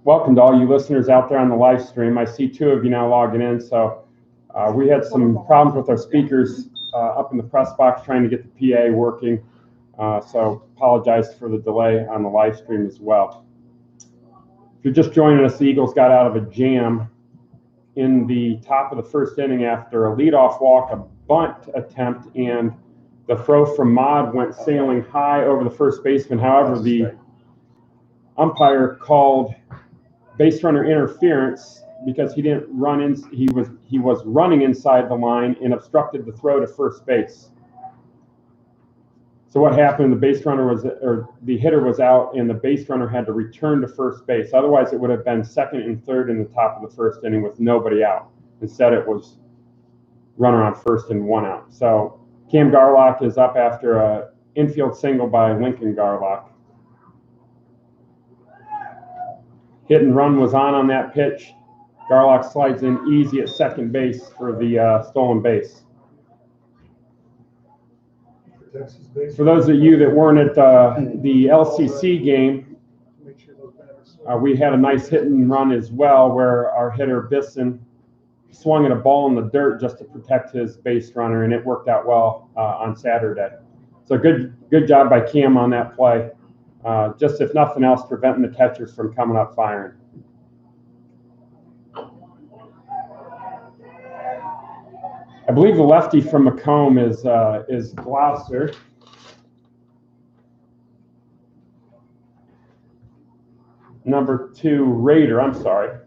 Welcome to all you listeners out there on the live stream. I see two of you now logging in. So we had some problems with our speakers up in the press box trying to get the PA working. So apologize for the delay on the live stream as well. If you're just joining us, the Eagles got out of a jam in the top of the first inning after a leadoff walk, a bunt attempt, and the throw from Maude went sailing high over the first baseman. However, the umpire called base runner interference because he didn't run in. He was running inside the line and obstructed the throw to first base. So what happened? The base runner the hitter was out, and the base runner had to return to first base. Otherwise, it would have been second and third in the top of the first inning with nobody out. Instead, it was runner on first and one out. So Cam Garlock is up after a infield single by Lincoln Garlock. Hit and run was on that pitch. Garlock slides in easy at second base for the stolen base. For those of you that weren't at the LCC game, we had a nice hit and run as well where our hitter Bisson swung at a ball in the dirt just to protect his base runner, and it worked out well on Saturday. So good job by Cam on that play. Just if nothing else, preventing the catchers from coming up firing. I believe the lefty from McComb is Gloucester. Number 2, Raider. I'm sorry.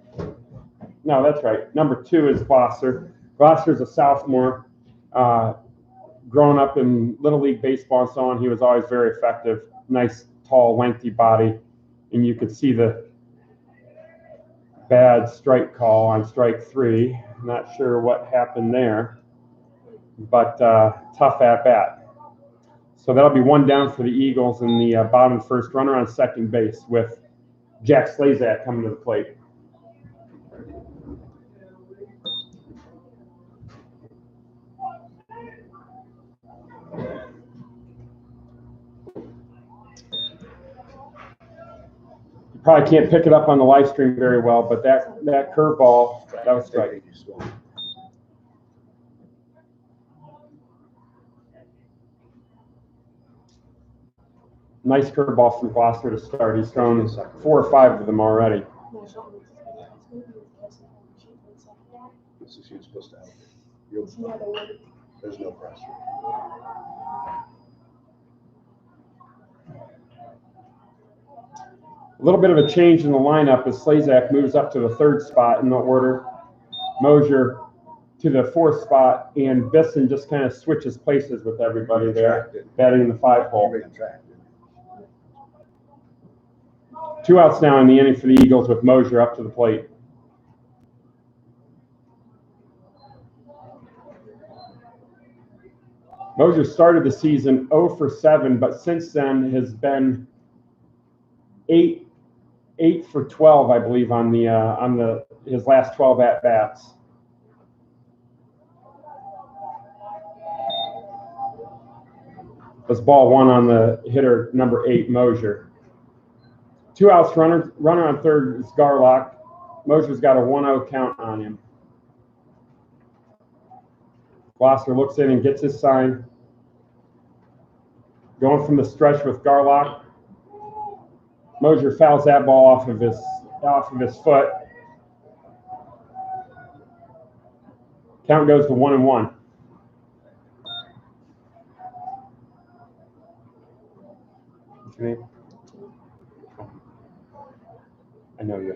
No, that's right. Number 2 is Gloucester. Gloucester's a sophomore. Growing up in Little League baseball and so on, he was always very effective. Nice, tall, lengthy body, and you could see the bad strike call on strike 3. Not sure what happened there, but tough at bat. So that'll be one down for the Eagles in the bottom first. Runner on second base with Jack Slazak coming to the plate. Probably can't pick it up on the live stream very well, but that curveball, that was striking. Nice curveball from Gloucester to start. He's thrown 4 or 5 of them already. This is you're supposed to have. There's no pressure. A little bit of a change in the lineup as Slazak moves up to the 3rd spot in the order. Mosier to the 4th spot, and Bisson just kind of switches places with everybody there, batting in the 5 hole. 2 outs now in the inning for the Eagles with Mosier up to the plate. Mosier started the season 0 for 7, but since then has been 8 for 12, I believe, on his last 12 at bats. This ball 1 on the hitter number 8, Mosier. 2 outs, runner on 3rd is Garlock. Mosier's got a 1-0 count on him. Gloucester looks in and gets his sign. Going from the stretch with Garlock. Mosier fouls that ball off of his foot. Count goes to 1-1. What's your name? I know you.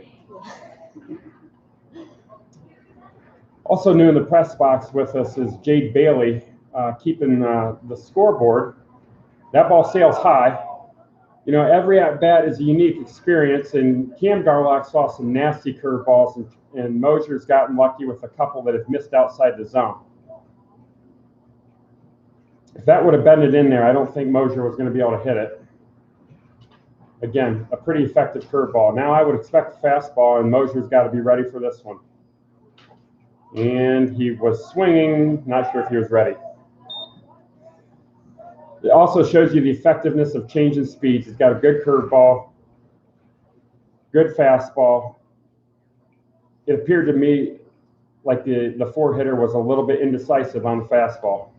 Also new in the press box with us is Jade Bailey, keeping the scoreboard. That ball sails high. You know, every at-bat is a unique experience, and Cam Garlock saw some nasty curveballs, and Mosier's gotten lucky with a couple that have missed outside the zone. If that would have bended in there, I don't think Mosier was going to be able to hit it. Again, a pretty effective curveball. Now I would expect a fastball, and Mosier's got to be ready for this one. And he was swinging, not sure if he was ready. It also shows you the effectiveness of changing speeds. He's got a good curveball, good fastball. It appeared to me like the four hitter was a little bit indecisive on the fastball.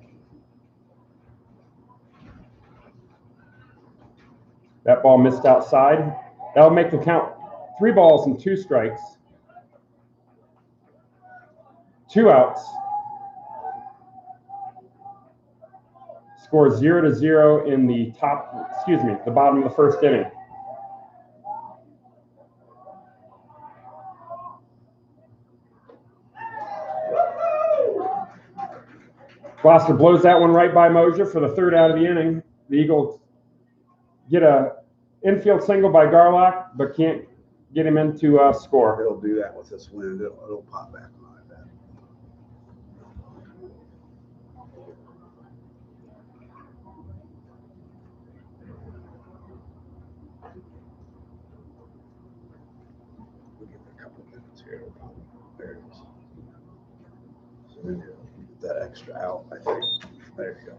That ball missed outside. That'll make the count 3 balls and 2 strikes. 2 outs. Score 0-0 in the the bottom of the first inning. Gloucester blows that one right by Mosier for the 3rd out of the inning. The Eagles get a infield single by Garlock, but can't get him into score. It'll do that with this wind. It'll pop back on, I bet. We'll give it a couple minutes here. It'll pop. There it is. So then you'll get that extra out, I think. There you go.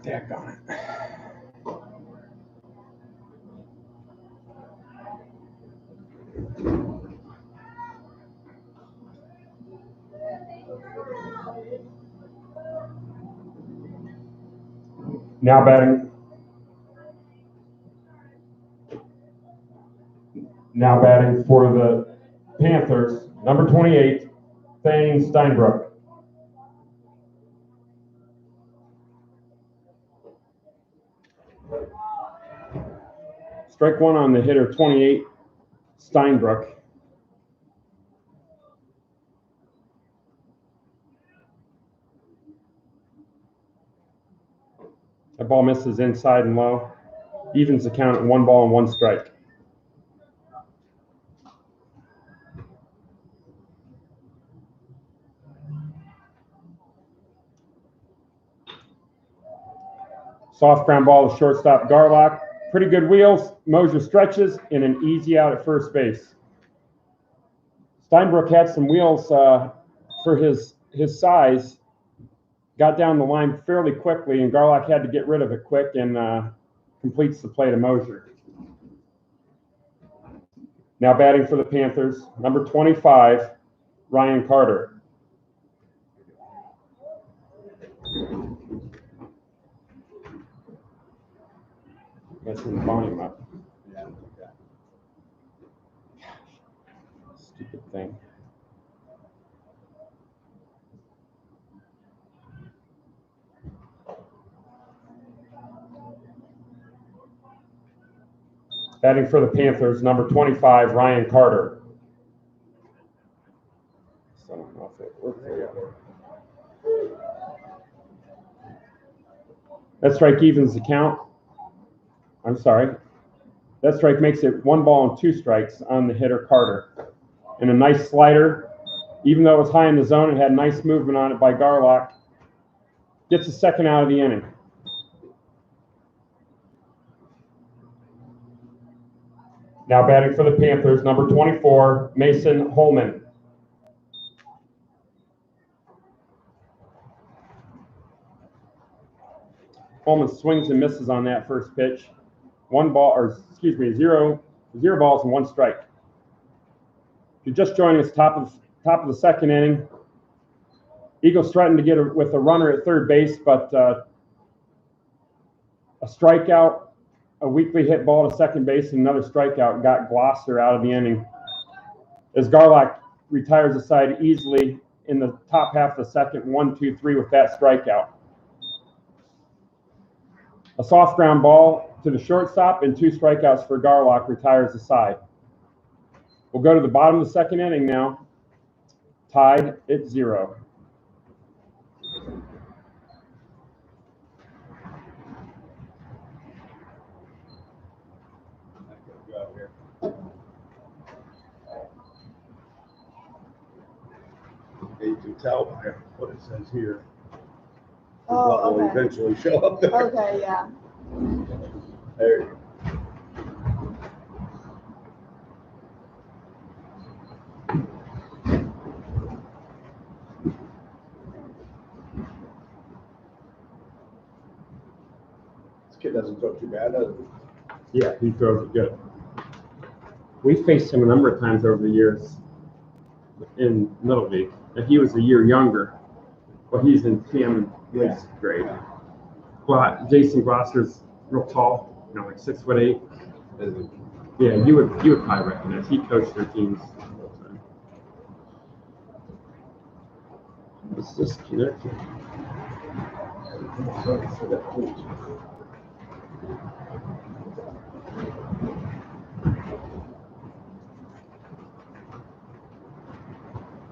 Daggone it. Now batting for the Panthers, number 28, Thane Steinbrook. Strike 1 on the hitter, 28, Steinbrook. That ball misses inside and low. Evens the count at 1 ball and 1 strike. Soft ground ball to shortstop Garlock. Pretty good wheels. Mosier stretches and an easy out at first base. Steinbrook had some wheels for his size. Got down the line fairly quickly, and Garlock had to get rid of it quick and completes the play to Mosier. Now batting for the Panthers, number 25, Ryan Carter. Let's turn the volume up. Yeah, okay. Stupid thing. Batting for the Panthers, number 25, Ryan Carter. So I don't know if it worked there. That strike evens the count. I'm sorry. That strike makes it 1 ball and 2 strikes on the hitter Carter. And a nice slider, even though it was high in the zone, it had nice movement on it by Garlock. Gets the 2nd out of the inning. Now batting for the Panthers, number 24, Mason Holman. Holman swings and misses on that first pitch. 0 balls and 1 strike. If you're just joining us, top of the 2nd inning, Eagles threatened to get with a runner at 3rd base, but a strikeout, a weakly hit ball to 2nd base, and another strikeout got Gloucester out of the inning. As Garlock retires the side easily in the top half of the 2nd, 1-2-3 with that strikeout. A soft ground ball to the shortstop and 2 strikeouts for Garlock retires the side. We'll go to the bottom of the 2nd inning now, tied at 0. can tell by what it says here. Oh, What will okay. eventually show up there. Okay, yeah. There you go. This kid doesn't throw too bad, does he? Yeah, he throws it good. We faced him a number of times over the years in Little League. And he was a year younger. Well, he's in Hammond grade. Well, Jason Glosser's real tall, like 6'8". Yeah, you would probably recognize. He coached their teams. What's this connection?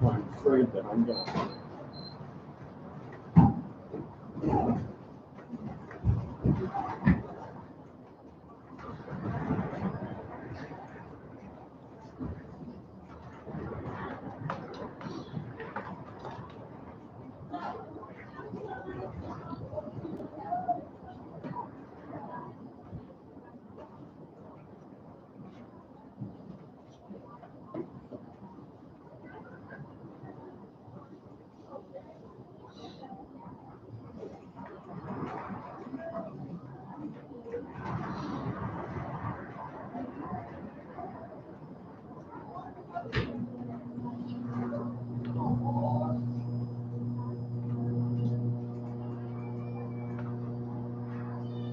I'm afraid that I'm gonna.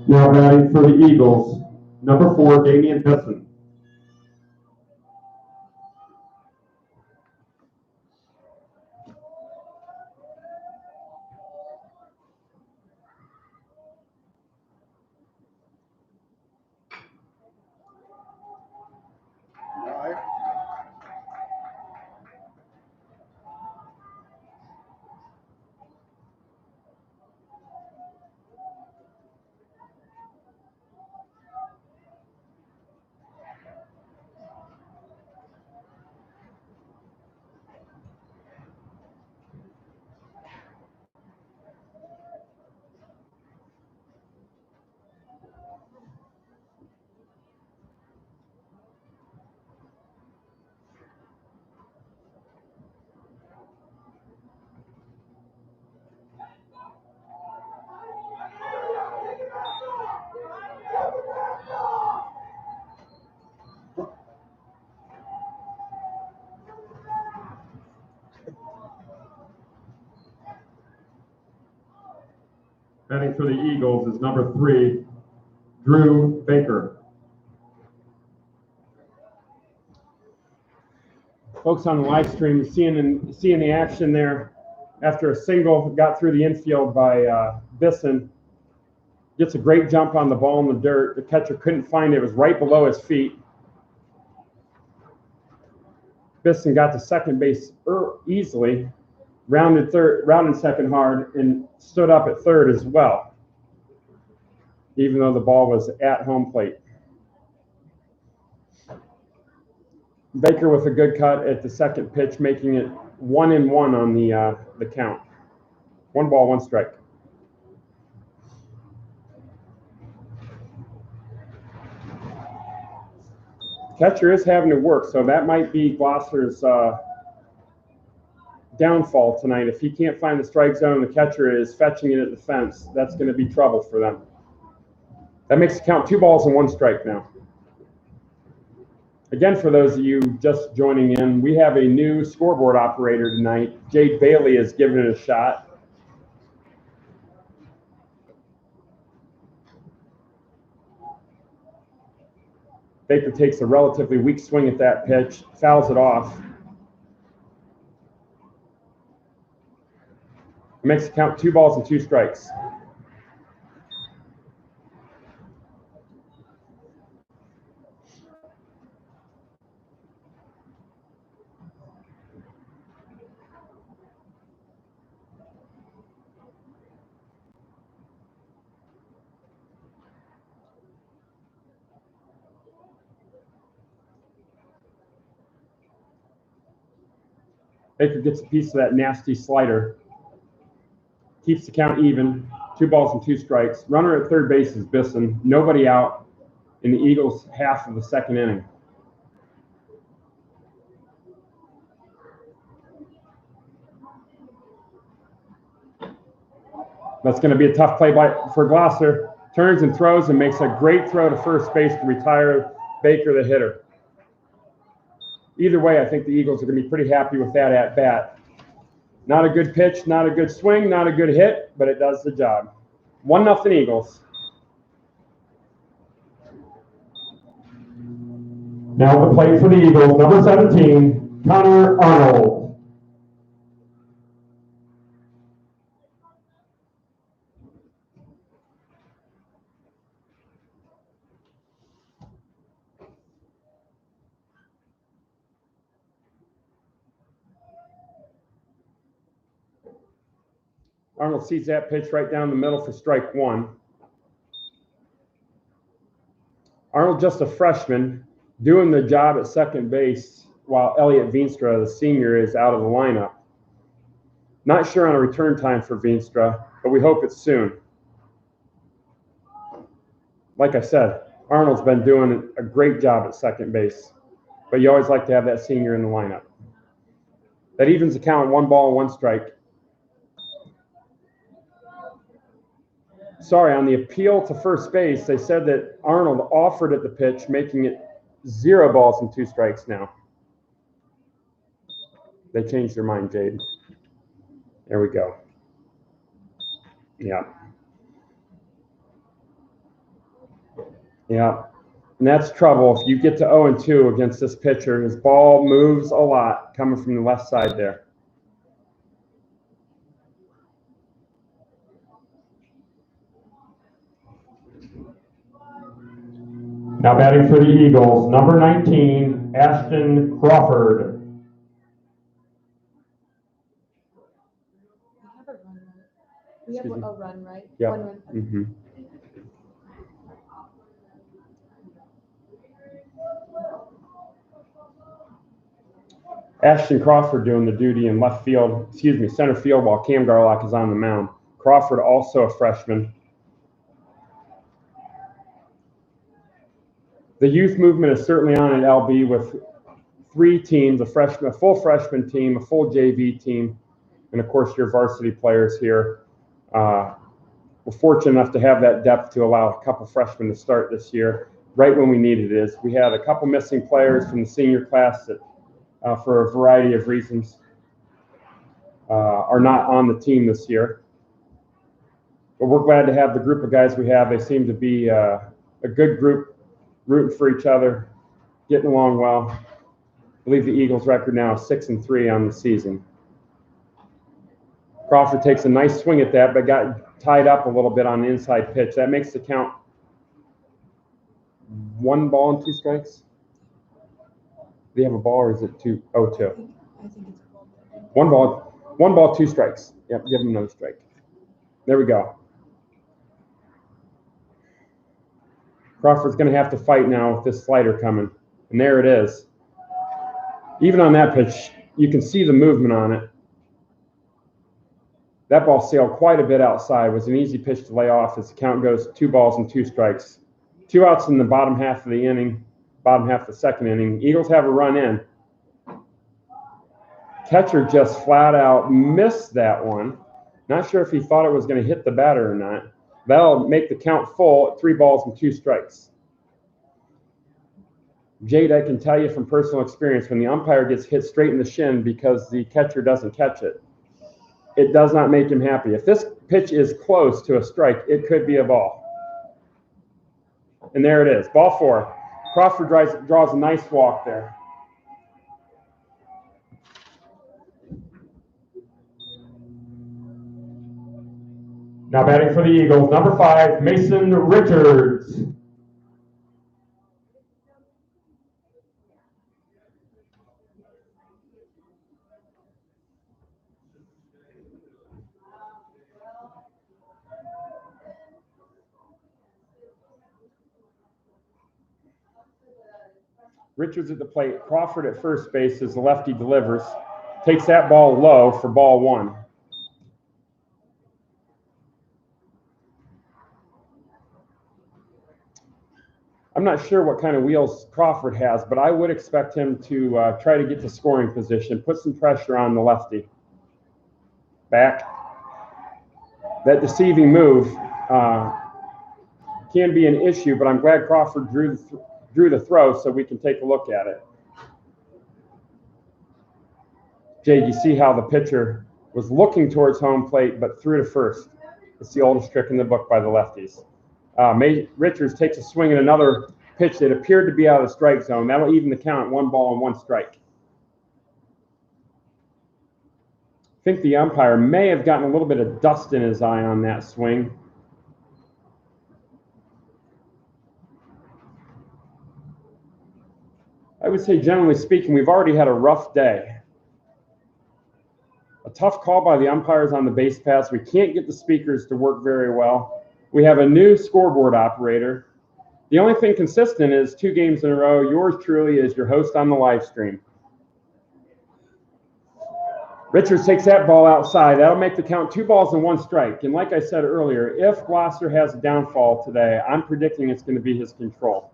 Now batting for the Eagles, number 4, Damian Besson. Batting for the Eagles is number 3, Drew Baker. Folks on the live stream seeing the action there after a single got through the infield by Bisson. Gets a great jump on the ball in the dirt. The catcher couldn't find it. It was right below his feet. Bisson got to second base easily, rounded second hard, and stood up at third as well, even though the ball was at home plate. Baker with a good cut at the second pitch, making it 1-1 on the count. 1 ball, 1 strike. Catcher is having to work, so that might be Glosser's downfall tonight. If he can't find the strike zone, the catcher is fetching it at the fence. That's going to be trouble for them. That makes the count 2 balls and 1 strike now. Again, for those of you just joining in, we have a new scoreboard operator tonight. Jade Bailey is giving it a shot. Baker takes a relatively weak swing at that pitch, fouls it off. It makes the count 2 balls and 2 strikes. Baker gets a piece of that nasty slider. Keeps the count even. 2 balls and 2 strikes. Runner at third base is Bisson. Nobody out in the Eagles' half of the second inning. That's going to be a tough play for Glasser. Turns and throws and makes a great throw to first base to retire Baker, the hitter. Either way, I think the Eagles are going to be pretty happy with that at bat. Not a good pitch, not a good swing, not a good hit, but it does the job. 1-0 Eagles. Now at the plate for the Eagles, number 17, Connor Arnold. Arnold sees that pitch right down the middle for strike 1. Arnold, just a freshman, doing the job at second base while Elliot Veenstra, the senior, is out of the lineup. Not sure on a return time for Veenstra, but we hope it's soon. Like I said, Arnold's been doing a great job at second base, but you always like to have that senior in the lineup. That evens the count, 1 ball and 1 strike. Sorry, on the appeal to first base, they said that Arnold offered at the pitch, making it 0 balls and 2 strikes now. They changed their mind, Jade. There we go. Yeah. Yeah. And that's trouble. If you get to 0-2 against this pitcher, his ball moves a lot coming from the left side there. Now batting for the Eagles, number 19, Ashton Crawford. We have a run, right? Yeah. 1 run. Mm-hmm. Ashton Crawford doing the duty in center field while Cam Garlock is on the mound. Crawford also a freshman. The youth movement is certainly on at LB with 3 teams, a full freshman team, a full JV team, and of course your varsity players here. We're fortunate enough to have that depth to allow a couple freshmen to start this year, right when we needed it. We had a couple missing players from the senior class that, for a variety of reasons, are not on the team this year. But we're glad to have the group of guys we have. They seem to be a good group, rooting for each other, getting along well. I believe the Eagles' record now is 6-3 on the season. Crawford takes a nice swing at that, but got tied up a little bit on the inside pitch. That makes the count 1 ball and 2 strikes. Do they have a ball, or is it 2? Oh, 2. I think it's a ball. 1 ball, 2 strikes. Yep, give him another strike. There we go. Crawford's going to have to fight now with this slider coming. And there it is. Even on that pitch, you can see the movement on it. That ball sailed quite a bit outside. It was an easy pitch to lay off as the count goes 2 balls and 2 strikes. 2 outs in the bottom half of the inning, bottom half of the second inning. Eagles have a run in. Catcher just flat out missed that one. Not sure if he thought it was going to hit the batter or not. That'll make the count full at 3 balls and 2 strikes. Jade, I can tell you from personal experience, when the umpire gets hit straight in the shin because the catcher doesn't catch it, it does not make him happy. If this pitch is close to a strike, it could be a ball. And there it is, ball 4. Crawford draws a nice walk there. Now batting for the Eagles, number 5, Mason Richards. Richards at the plate. Crawford at first base as the lefty delivers. takes that ball low for ball 1. I'm not sure what kind of wheels Crawford has, but I would expect him to try to get to scoring position, put some pressure on the lefty. Back. That deceiving move can be an issue, but I'm glad Crawford drew the throw so we can take a look at it. Jade, you see how the pitcher was looking towards home plate but threw to first. It's the oldest trick in the book by the lefties. Richards takes a swing at another pitch that appeared to be out of the strike zone. That'll even the count at 1 ball and 1 strike. I think the umpire may have gotten a little bit of dust in his eye on that swing. I would say, generally speaking, we've already had a rough day. A tough call by the umpires on the base paths. We can't get the speakers to work very well. We have a new scoreboard operator. The only thing consistent is 2 games in a row. Yours truly is your host on the live stream. Richards takes that ball outside. That'll make the count 2 balls and 1 strike. And like I said earlier, if Glasser has a downfall today, I'm predicting it's going to be his control.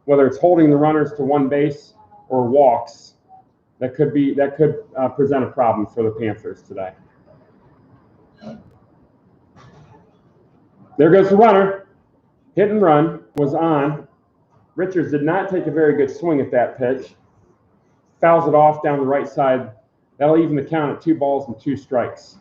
Whether it's holding the runners to 1 base or walks, that could present a problem for the Panthers today. There goes the runner. Hit and run was on. Richards did not take a very good swing at that pitch. Fouls it off down the right side. That'll even the count at 2 balls and 2 strikes.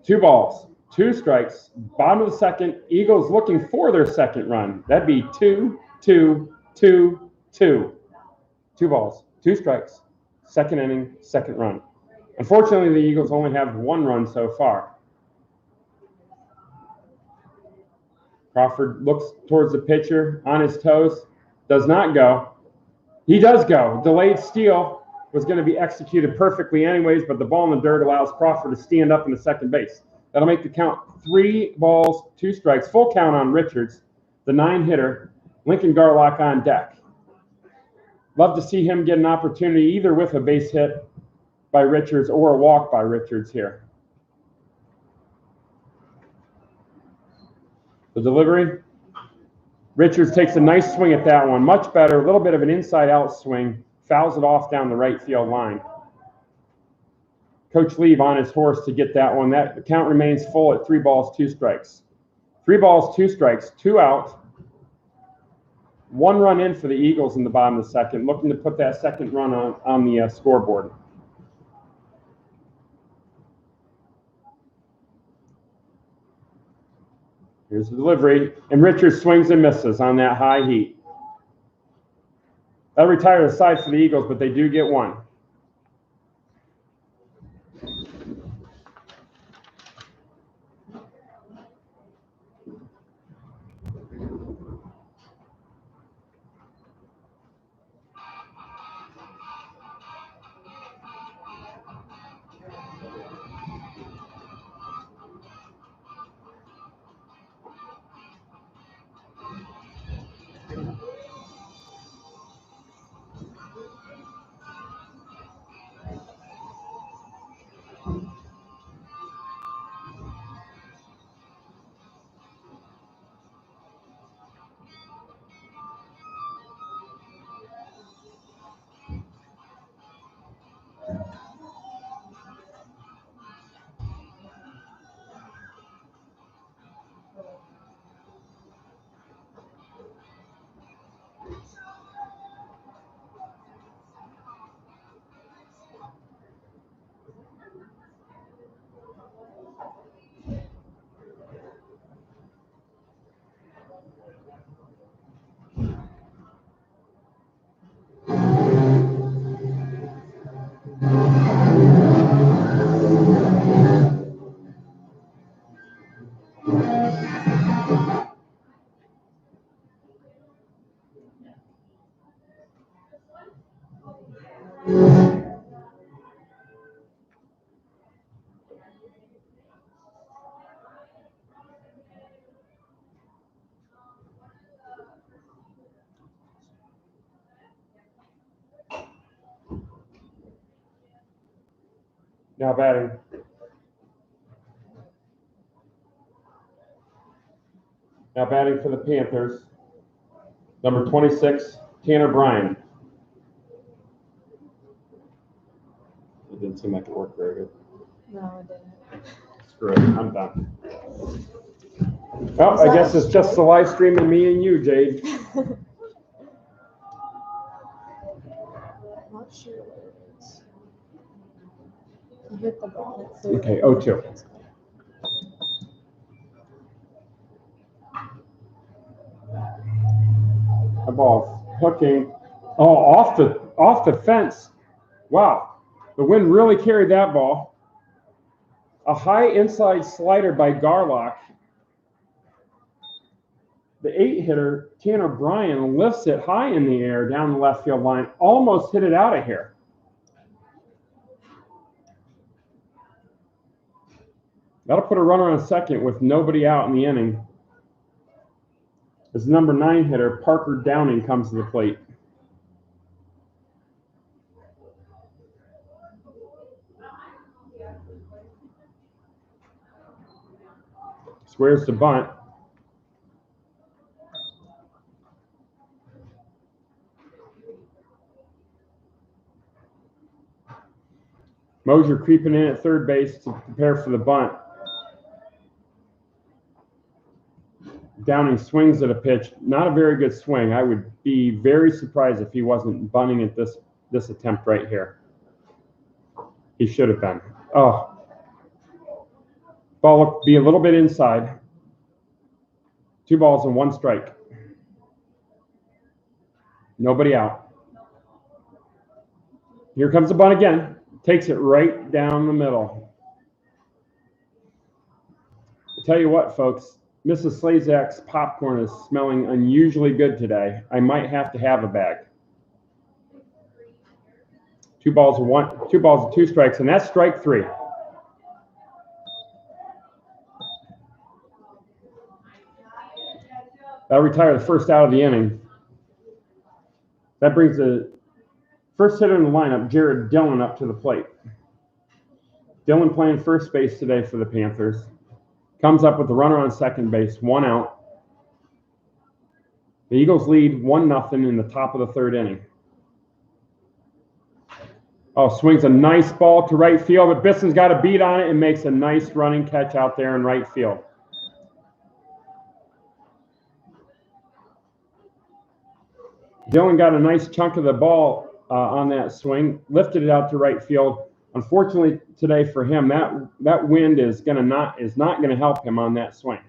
Two balls, 2 strikes. Bottom of the second. Eagles looking for their second run. That'd be 2, 2, 2, 2. 2 balls, 2 strikes. Second inning, second run. Unfortunately, the Eagles only have 1 run so far. Crawford looks towards the pitcher on his toes. Does not go. He does go. Delayed steal was going to be executed perfectly anyways, but the ball in the dirt allows Crawford to stand up in the second base. That'll make the count 3 balls, 2 strikes. Full count on Richards, the 9-hitter. Lincoln Garlock on deck. Love to see him get an opportunity either with a base hit by Richards or a walk by Richards here. The delivery. Richards takes a nice swing at that one. Much better. A little bit of an inside-out swing. Fouls it off down the right field line. Coach Leave on his horse to get that one. That count remains full at 3 balls, 2 strikes. 3 balls, 2 strikes, 2 out. 1 run in for the Eagles in the bottom of the second, looking to put that second run on the scoreboard. Here's the delivery, and Richards swings and misses on that high heat. That'll retire the side for the Eagles, but they do get 1. Now batting. Now batting for the Panthers, number 26, Tanner Bryan. It didn't seem like it worked very good. No, it didn't. Screw it, I'm done. Well, I guess it's just the live stream and me and you, Jade. Not sure what it is. You hit the ball. Okay, 0-2. The ball hooking. Oh, off the fence. Wow, the wind really carried that ball. A high inside slider by Garlock. The 8-hitter, Tanner Bryan, lifts it high in the air down the left field line. Almost hit it out of here. That'll put a runner on second with nobody out in the inning. As number 9 hitter, Parker Downing, comes to the plate. Squares to bunt. Mosier creeping in at third base to prepare for the bunt. Downing swings at a pitch. Not a very good swing. I would be very surprised if he wasn't bunting at this attempt right here. He should have been. Oh. Ball will be a little bit inside. 2 balls and 1 strike. Nobody out. Here comes the bunt again. Takes it right down the middle. I tell you what, folks. Mrs. Slazak's popcorn is smelling unusually good today. I might have to have a bag. 2 balls and 2 strikes, and that's strike 3. That'll retire the first out of the inning. That brings the first hitter in the lineup, Jared Dillon, up to the plate. Dillon playing first base today for the Panthers. Comes up with the runner on second base, 1 out. The Eagles lead 1-0 in the top of the 3rd inning. Oh, swings a nice ball to right field, but Bisson's got a beat on it and makes a nice running catch out there in right field. Dillon got a nice chunk of the ball on that swing, lifted it out to right field. Unfortunately today for him, that wind is not gonna help him on that swing.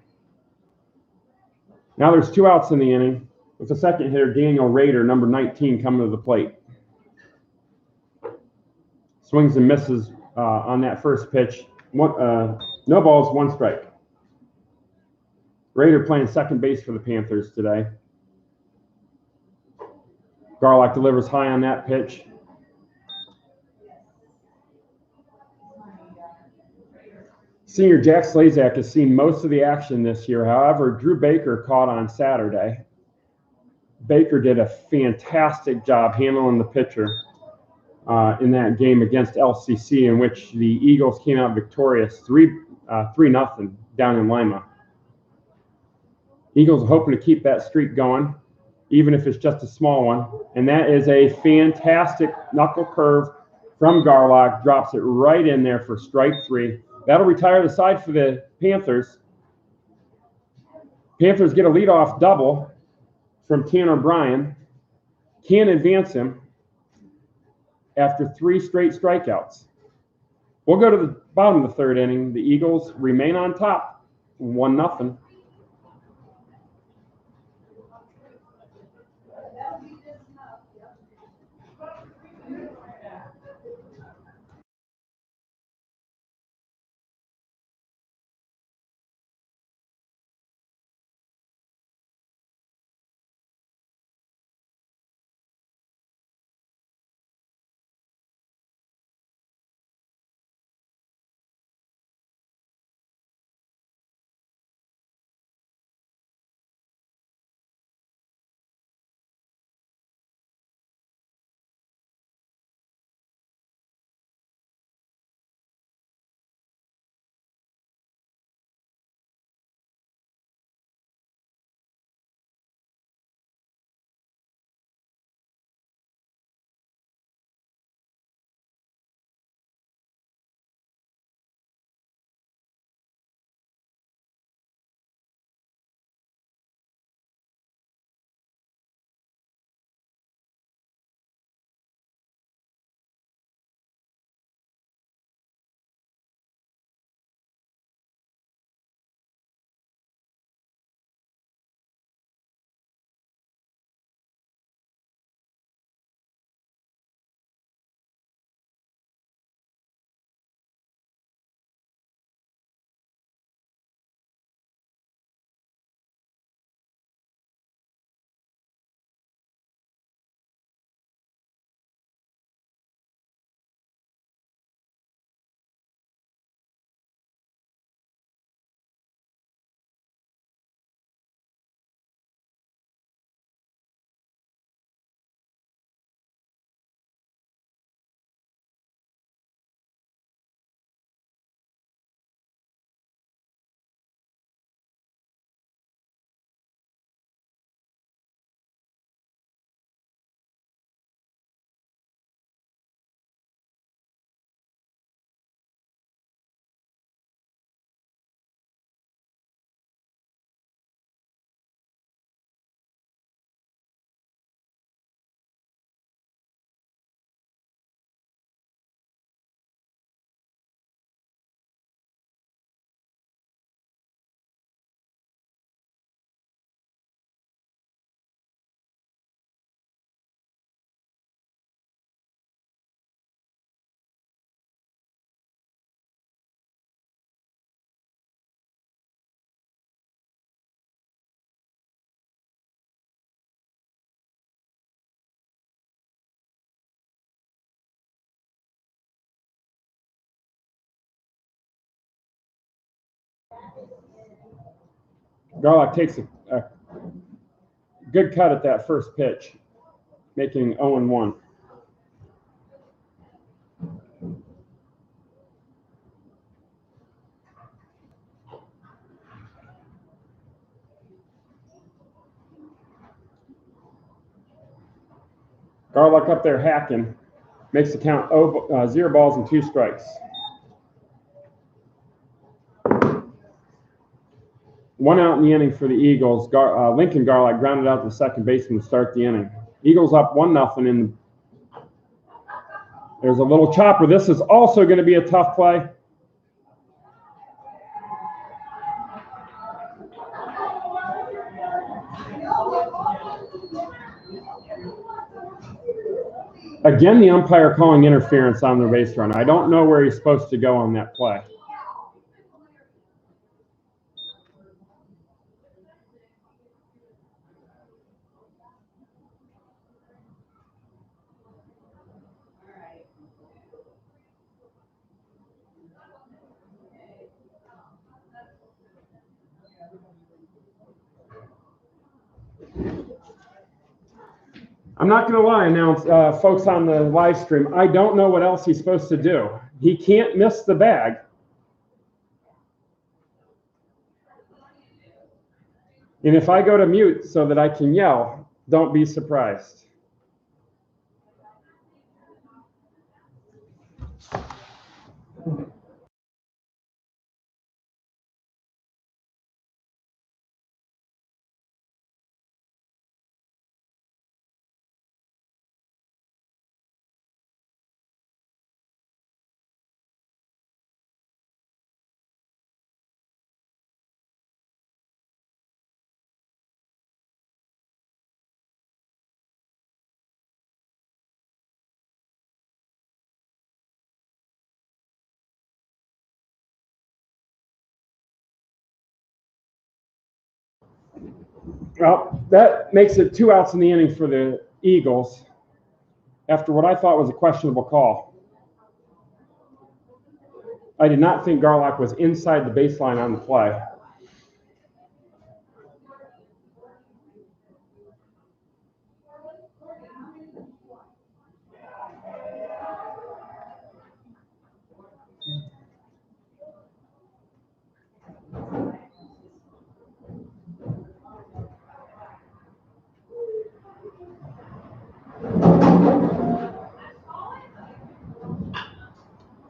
Now there's 2 outs in the inning with the second hitter, Daniel Rader, number 19, coming to the plate. Swings and misses on that first pitch. No balls, 1 strike. Rader playing second base for the Panthers today. Garlock delivers high on that pitch. Senior Jack Slazak has seen most of the action this year. However, Drew Baker caught on Saturday. Baker did a fantastic job handling the pitcher in that game against LCC, in which the Eagles came out victorious 3-0 down in Lima. Eagles are hoping to keep that streak going, even if it's just a small one. And that is a fantastic knuckle curve from Garlock. Drops it right in there for strike 3. That'll retire the side for the Panthers. Panthers get a leadoff double from Tanner Bryan. Can't advance him after 3 straight strikeouts. We'll go to the bottom of the 3rd inning. The Eagles remain on top, 1-0. Garlock takes a good cut at that first pitch, making 0-1. Garlock up there hacking, makes the count 0 balls and 2 strikes. 1 out in the inning for the Eagles. Lincoln Garlock grounded out the second baseman to start the inning. Eagles up 1-0 in. There's a little chopper. This is also going to be a tough play. Again, the umpire calling interference on the base runner. I don't know where he's supposed to go on that play. I'm not going to lie, now, folks on the live stream, I don't know what else he's supposed to do. He can't miss the bag. And if I go to mute so that I can yell, don't be surprised. Well, that makes it 2 outs in the inning for the Eagles after what I thought was a questionable call. I did not think Garlock was inside the baseline on the play.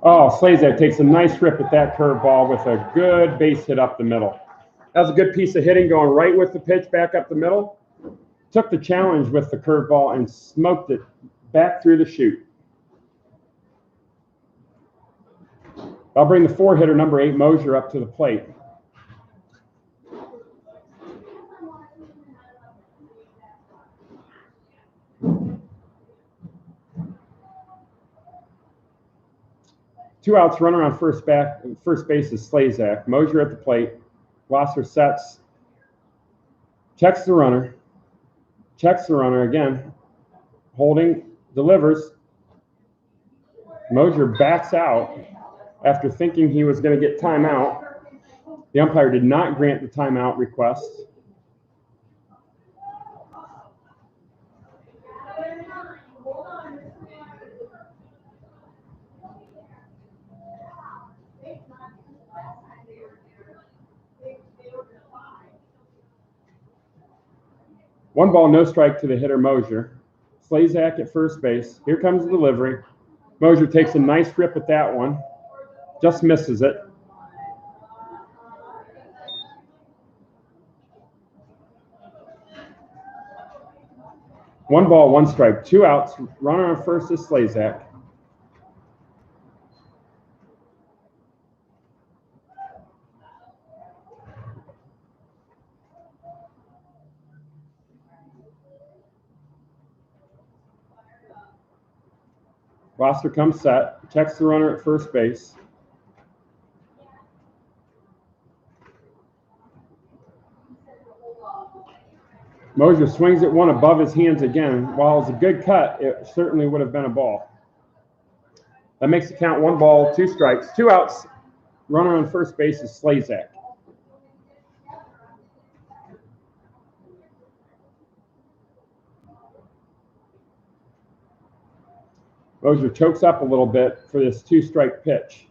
Oh, Slazak takes a nice rip at that curveball with a good base hit up the middle. That was a good piece of hitting, going right with the pitch back up the middle. Took the challenge with the curveball and smoked it back through the chute. I'll bring the 4-hitter, number 8, Mosier, up to the plate. Two outs, runner on first base is Slazak. Mosier at the plate. Glosser sets, checks the runner again, holding, delivers. Mosier backs out after thinking he was going to get timeout. The umpire did not grant the timeout request. One ball, no strike to the hitter, Mosier. Slazak at first base. Here comes the delivery. Mosier takes a nice rip at that one. Just misses it. One ball, one strike. 2 outs. Runner on first is Slazak. Glosser comes set, checks the runner at first base. Mosier swings at one above his hands again. While it's a good cut, it certainly would have been a ball. That makes the count 1 ball, 2 strikes. 2 outs. Runner on first base is Slazak. Mosier chokes up a little bit for this 2-strike pitch.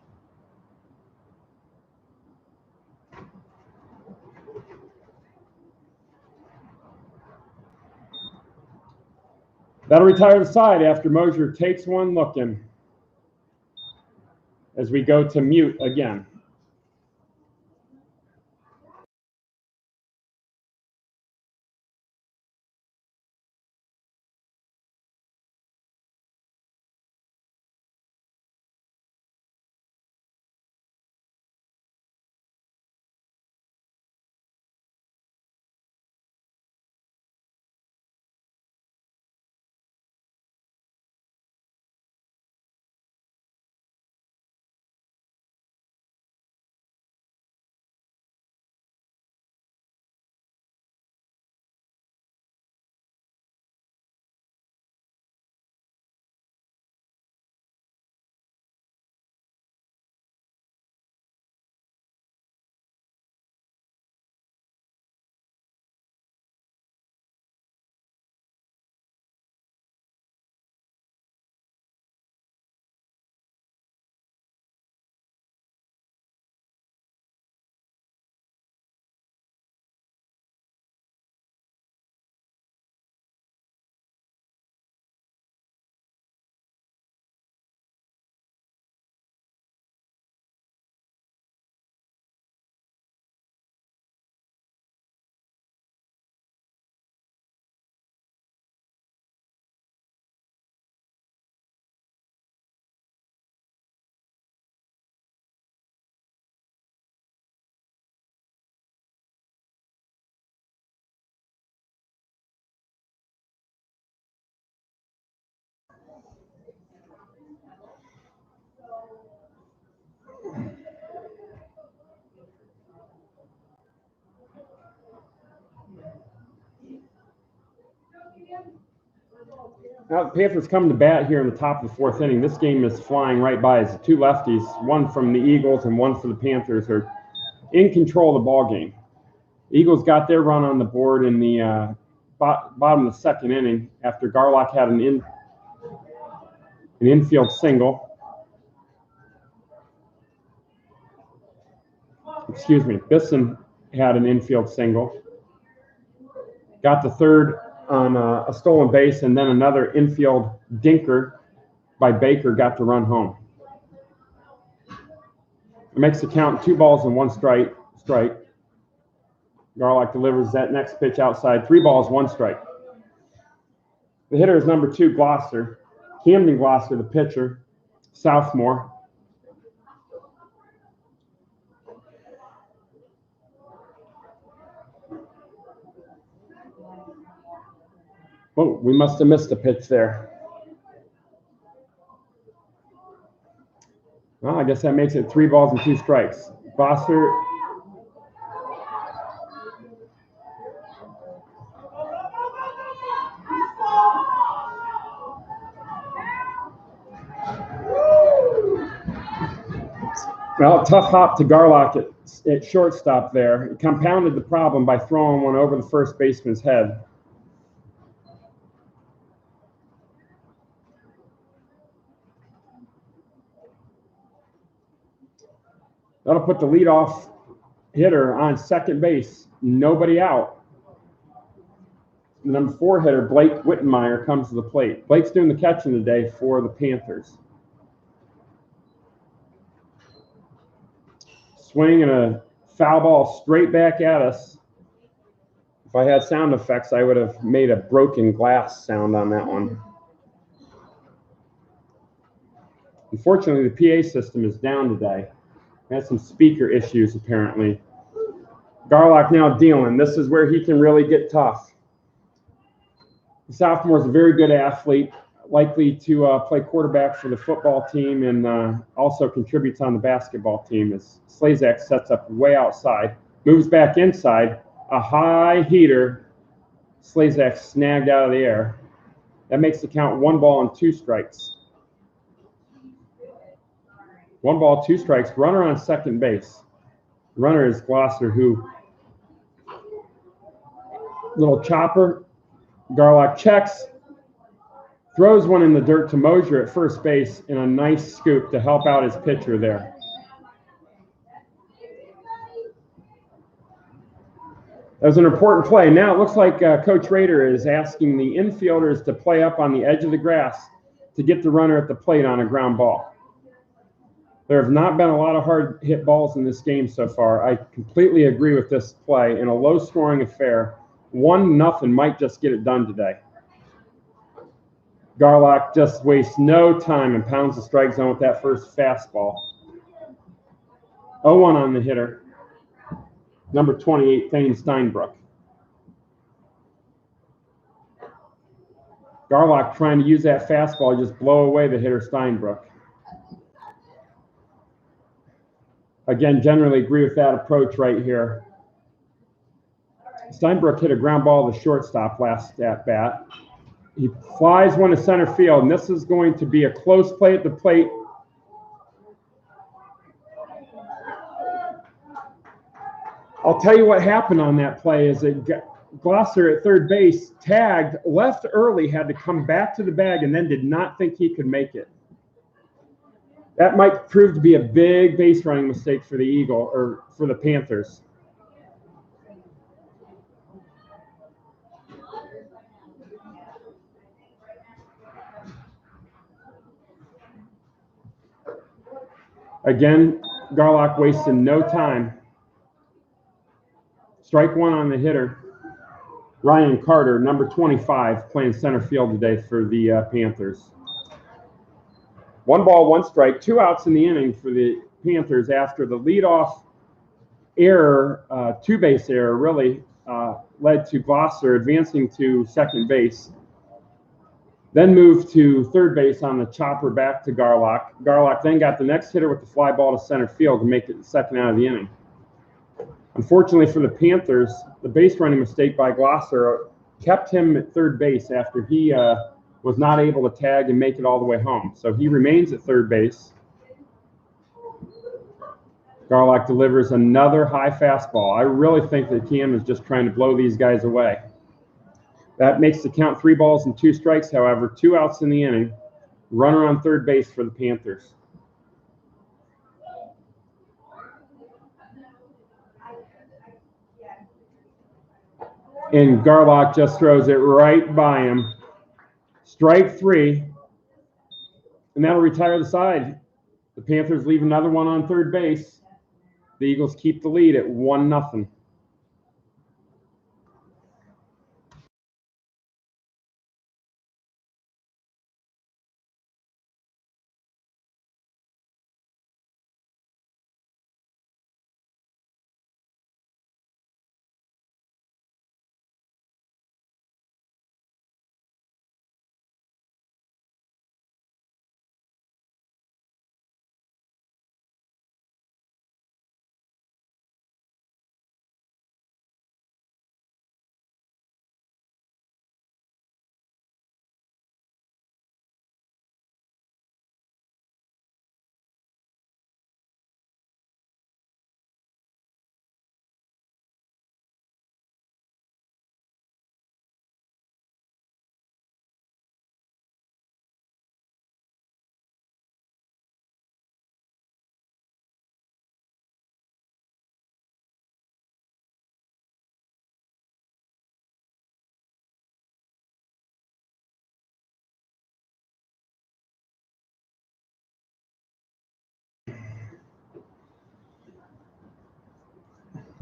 That'll retire the side after Mosier takes one looking as we go to mute again. Now the Panthers come to bat here in the top of the 4th inning. This game is flying right by as the 2 lefties, one from the Eagles and one for the Panthers, are in control of the ball game. The Eagles got their run on the board in the bottom of the 2nd inning after Garlock had an infield single. Excuse me, Bisson had an infield single. Got the third on a stolen base, and then another infield dinker by Baker got to run home. It makes the count 2 balls and 1 strike. Garlock delivers that next pitch outside, 3 balls, 1 strike. The hitter is number 2, Gloucester. Camden Gloucester, the pitcher, sophomore. Oh, we must have missed a pitch there. Well, I guess that makes it 3 balls and 2 strikes. Gloucester. Well, tough hop to Garlock at shortstop there. It compounded the problem by throwing one over the first baseman's head. That'll put the leadoff hitter on second base, nobody out. The number 4 hitter, Blake Whittenmeier, comes to the plate. Blake's doing the catching today for the Panthers. Swing and a foul ball straight back at us. If I had sound effects, I would have made a broken glass sound on that one. Unfortunately, the PA system is down today. Had some speaker issues, apparently. Garlock now dealing. This is where he can really get tough. The sophomore is a very good athlete, likely to play quarterback for the football team and also contributes on the basketball team as Slazak sets up way outside, moves back inside, a high heater. Slazak snagged out of the air. That makes the count 1 ball and 2 strikes. 1 ball, 2 strikes. Runner on second base. Runner is Gloucester, who little chopper. Garlock checks, throws one in the dirt to Mosier at first base in a nice scoop to help out his pitcher there. That was an important play. Now it looks like Coach Rader is asking the infielders to play up on the edge of the grass to get the runner at the plate on a ground ball. There have not been a lot of hard hit balls in this game so far. I completely agree with this play. In a low scoring affair, 1-0 might just get it done today. Garlock just wastes no time and pounds the strike zone with that first fastball. 0-1 on the hitter. Number 28, Thane Steinbrook. Garlock trying to use that fastball, just blow away the hitter Steinbrook. Again, generally agree with that approach right here. Steinbrook hit a ground ball to the shortstop last at bat. He flies one to center field, and this is going to be a close play at the plate. I'll tell you what happened on that play is that Glosser at third base tagged, left early, had to come back to the bag, and then did not think he could make it. That might prove to be a big base running mistake for the for the Panthers. Again, Garlock wasted no time. Strike one on the hitter. Ryan Carter, number 25, playing center field today for the Panthers. 1 ball, 1 strike, 2 outs in the inning for the Panthers after the leadoff error, 2-base error, really led to Glosser advancing to second base. Then moved to third base on the chopper back to Garlock. Garlock then got the next hitter with the fly ball to center field to make it the second out of the inning. Unfortunately for the Panthers, the base running mistake by Glosser kept him at third base after he was not able to tag and make it all the way home. So he remains at third base. Garlock delivers another high fastball. I really think that Cam is just trying to blow these guys away. That makes the count 3 balls and 2 strikes, however, 2 outs in the inning. Runner on third base for the Panthers. And Garlock just throws it right by him. Strike 3. And that'll retire the side. The Panthers leave another one on third base. The Eagles keep the lead at 1-0.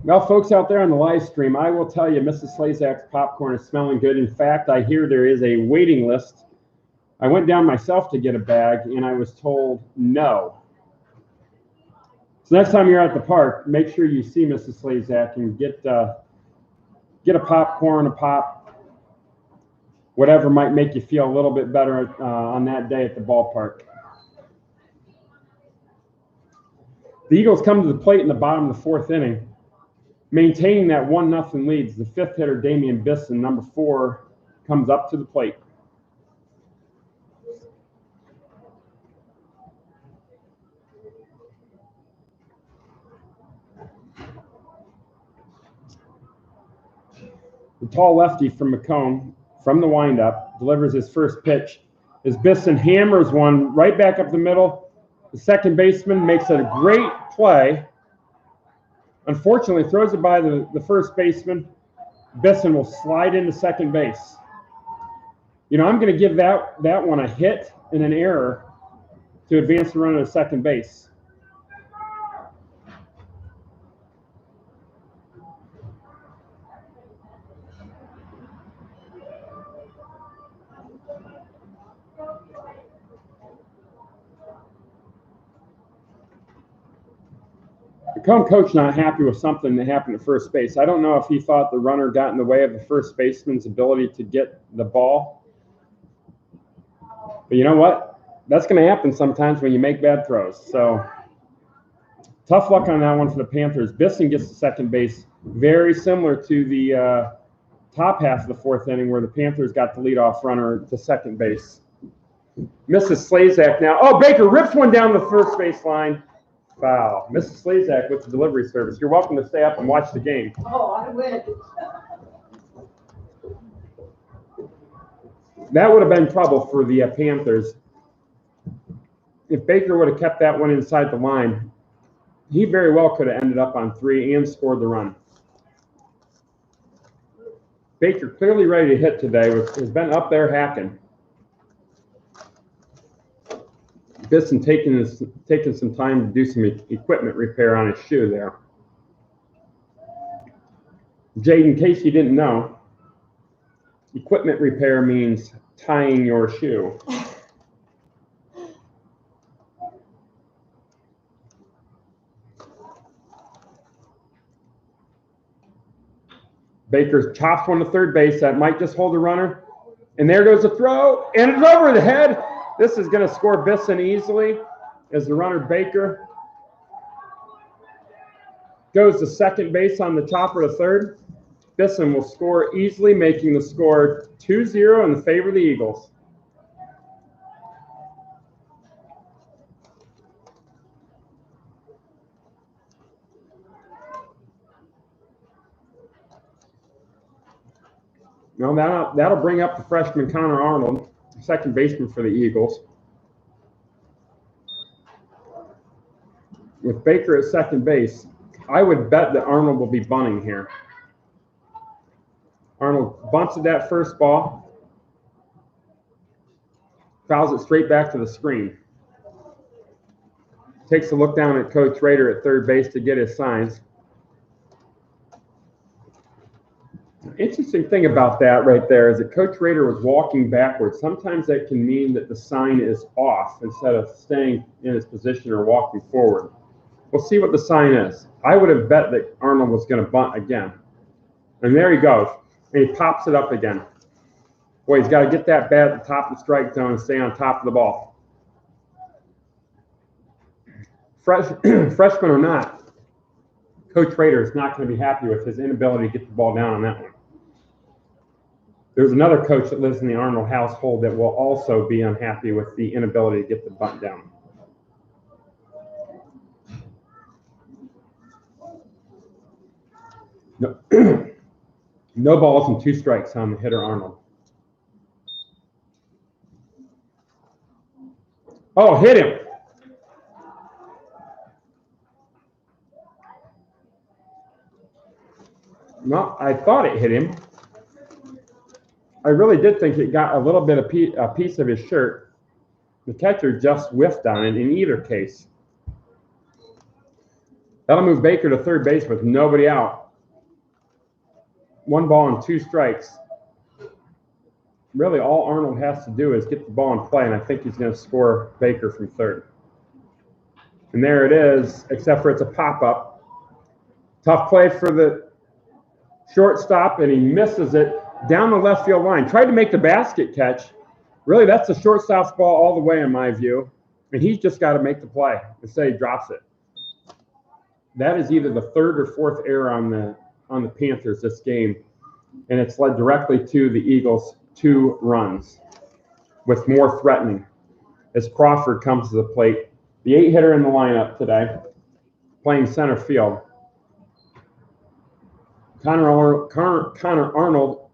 Well, folks out there on the live stream, I will tell you, Mrs. Slazak's popcorn is smelling good. In fact, I hear there is a waiting list. I went down myself to get a bag, and I was told no. So next time you're at the park, make sure you see Mrs. Slazak and get a popcorn, a pop, whatever might make you feel a little bit better on that day at the ballpark. The Eagles come to the plate in the bottom of the 4th inning. Maintaining that 1-0 leads, the 5th hitter, Damian Bisson, number 4, comes up to the plate. The tall lefty from McComb, from the windup, delivers his first pitch as Bisson hammers one right back up the middle. The second baseman makes a great play. Unfortunately, throws it by the first baseman. Bisson will slide into second base. You know, I'm going to give that one a hit and an error to advance the runner to second base. McComb coach not happy with something that happened at first base. I don't know if he thought the runner got in the way of the first baseman's ability to get the ball. But you know what? That's going to happen sometimes when you make bad throws. So tough luck on that one for the Panthers. Bisson gets to second base, very similar to the top half of the fourth inning where the Panthers got the leadoff runner to second base. Misses Slazak now. Oh, Baker rips one down the first base line. Foul. Mrs. Slazak with the delivery service. You're welcome to stay up and watch the game. Oh, I win. That would have been trouble for the Panthers. If Baker would have kept that one inside the line, he very well could have ended up on 3 and scored the run. Baker clearly ready to hit today. Has been up there hacking. Bisson taking some time to do some equipment repair on his shoe there. Jade, in case you didn't know, equipment repair means tying your shoe. Baker chops one to third base. That might just hold the runner. And there goes the throw, and it's over the head. This is going to score Bisson easily as the runner Baker goes to second base on the chopper to third. Bisson will score easily, making the score 2-0 in the favor of the Eagles. Now that'll bring up the freshman Connor Arnold, second baseman for the Eagles. With Baker at second base, I would bet that Arnold will be bunting here. Arnold bunts at that first ball, fouls it straight back to the screen. Takes a look down at Coach Rader at third base to get his signs. Interesting thing about that right there is that Coach Rader was walking backwards. Sometimes that can mean that the sign is off instead of staying in his position or walking forward. We'll see what the sign is. I would have bet that Arnold was going to bunt again. And there he goes. And he pops it up again. Boy, he's got to get that bat at the top of the strike zone and stay on top of the ball. Freshman or not, Coach Rader is not going to be happy with his inability to get the ball down on that one. There's another coach that lives in the Arnold household that will also be unhappy with the inability to get the bunt down. No, no balls and 2 strikes on the hitter Arnold. Oh, hit him. No, I thought it hit him. I really did think it got a little bit of a piece of his shirt. The catcher just whiffed on it in either case. That'll move Baker to third base with nobody out. 1 ball and 2 strikes. Really, all Arnold has to do is get the ball in play, and I think he's going to score Baker from third. And there it is, except for it's a pop-up. Tough play for the shortstop, and he misses it down the left field line. Tried to make the basket catch. Really, that's the shortstop's ball all the way in my view. And he's just got to make the play and say he drops it. That is either the 3rd or 4th error on the Panthers this game. And it's led directly to the Eagles' 2 runs with more threatening as Crawford comes to the plate. The 8-hitter in the lineup today, playing center field. Connor Arnold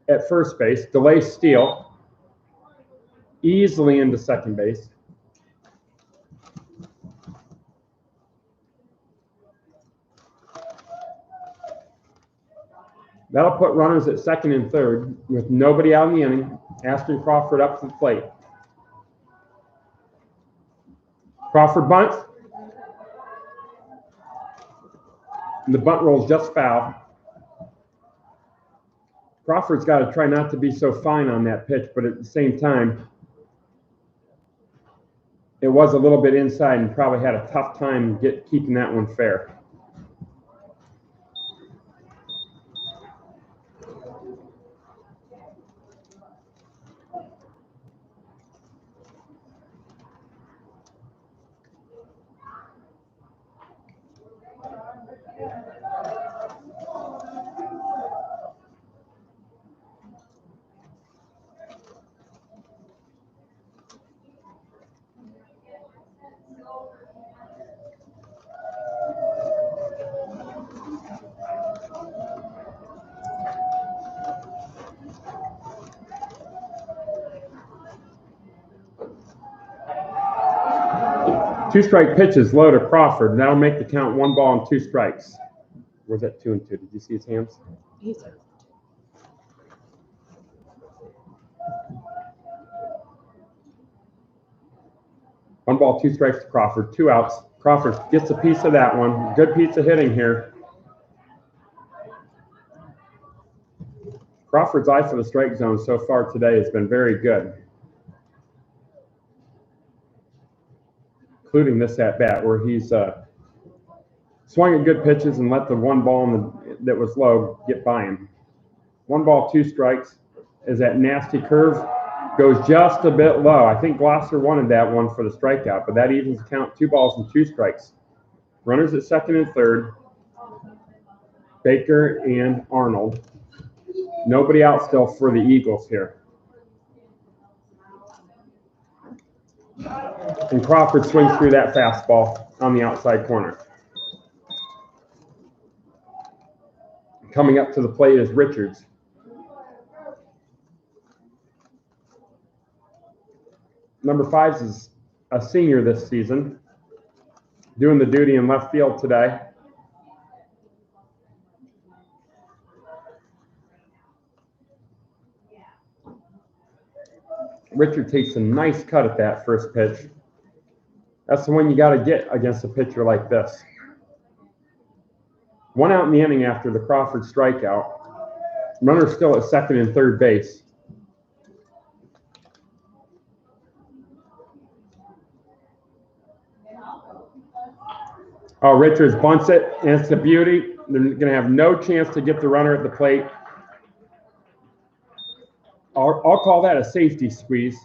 at first base, delay steal. easily into second base. That'll put runners at second and third with nobody out in the inning. Ashton Crawford up to the plate. Crawford bunts. And the bunt rolls just foul. Crawford's got to try not to be so fine on that pitch, but at the same time, it was a little bit inside and probably had a tough time keeping that one fair. Two-strike pitch is low to Crawford, and that'll make the count 1 ball and 2 strikes. Was that 2-2? Did you see his hands? He's a One ball, 2 strikes to Crawford, 2 outs. Crawford gets a piece of that one. Good piece of hitting here. Crawford's eye for the strike zone so far today has been very good, including this at-bat where he's swung at good pitches and let the 1 ball that was low get by him. 1 ball, 2 strikes as that nasty curve goes just a bit low. I think Glosser wanted that one for the strikeout, but that evens the count 2 balls and 2 strikes. Runners at second and third, Baker and Arnold. Nobody out still for the Eagles here. And Crawford swings through that fastball on the outside corner. Coming up to the plate is Richards. Number 5 is a senior this season, doing the duty in left field today. Richard takes a nice cut at that first pitch. That's the one you got to get against a pitcher like this. 1 out in the inning after the Crawford strikeout. Runner still at second and third base. Oh, Richards bunts it, and it's a beauty. They're going to have no chance to get the runner at the plate. I'll call that a safety squeeze.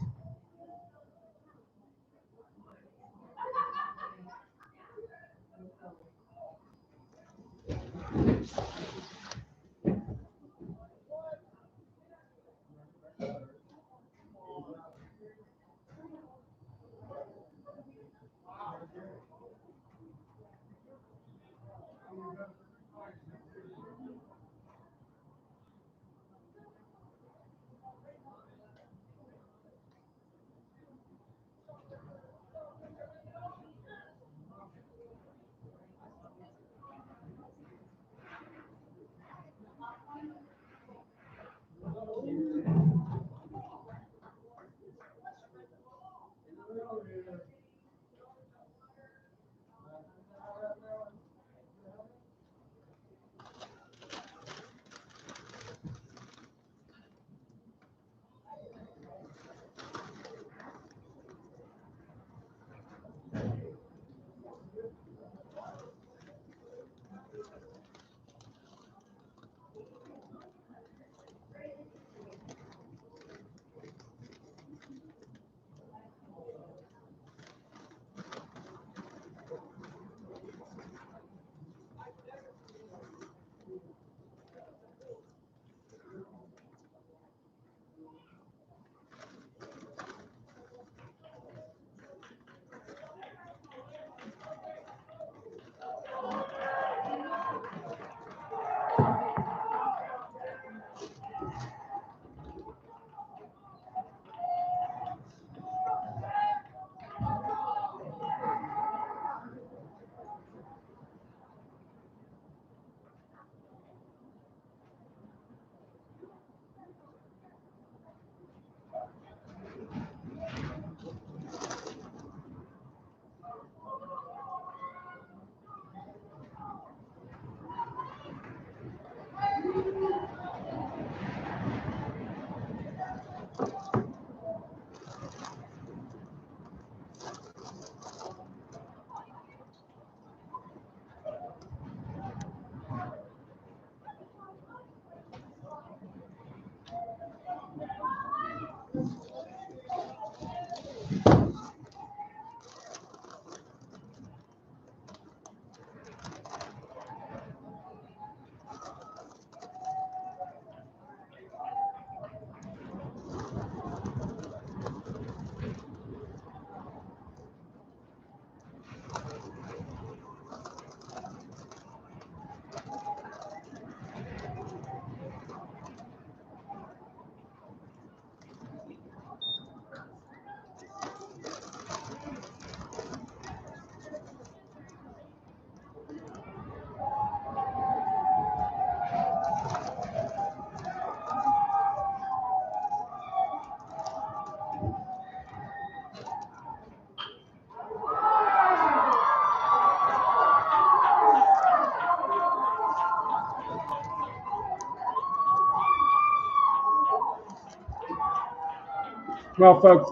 Well, folks,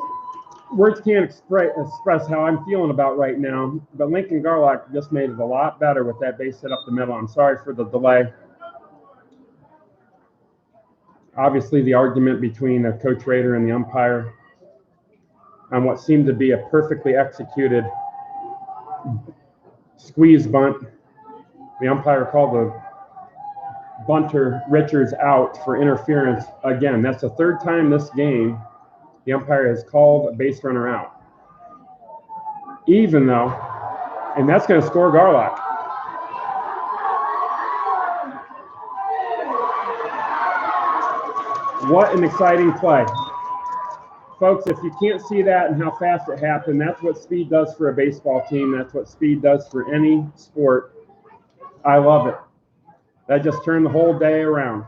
words can't express how I'm feeling about right now, but Lincoln Garlock just made it a lot better with that base hit up the middle. I'm sorry for the delay. Obviously, the argument between Coach Rader and the umpire on what seemed to be a perfectly executed squeeze bunt. The umpire called the bunter Richards out for interference. Again, that's the third time this game the umpire has called a base runner out. Even though, and that's going to score Garlock. What an exciting play. Folks, if you can't see that and how fast it happened, that's what speed does for a baseball team. That's what speed does for any sport. I love it. That just turned the whole day around.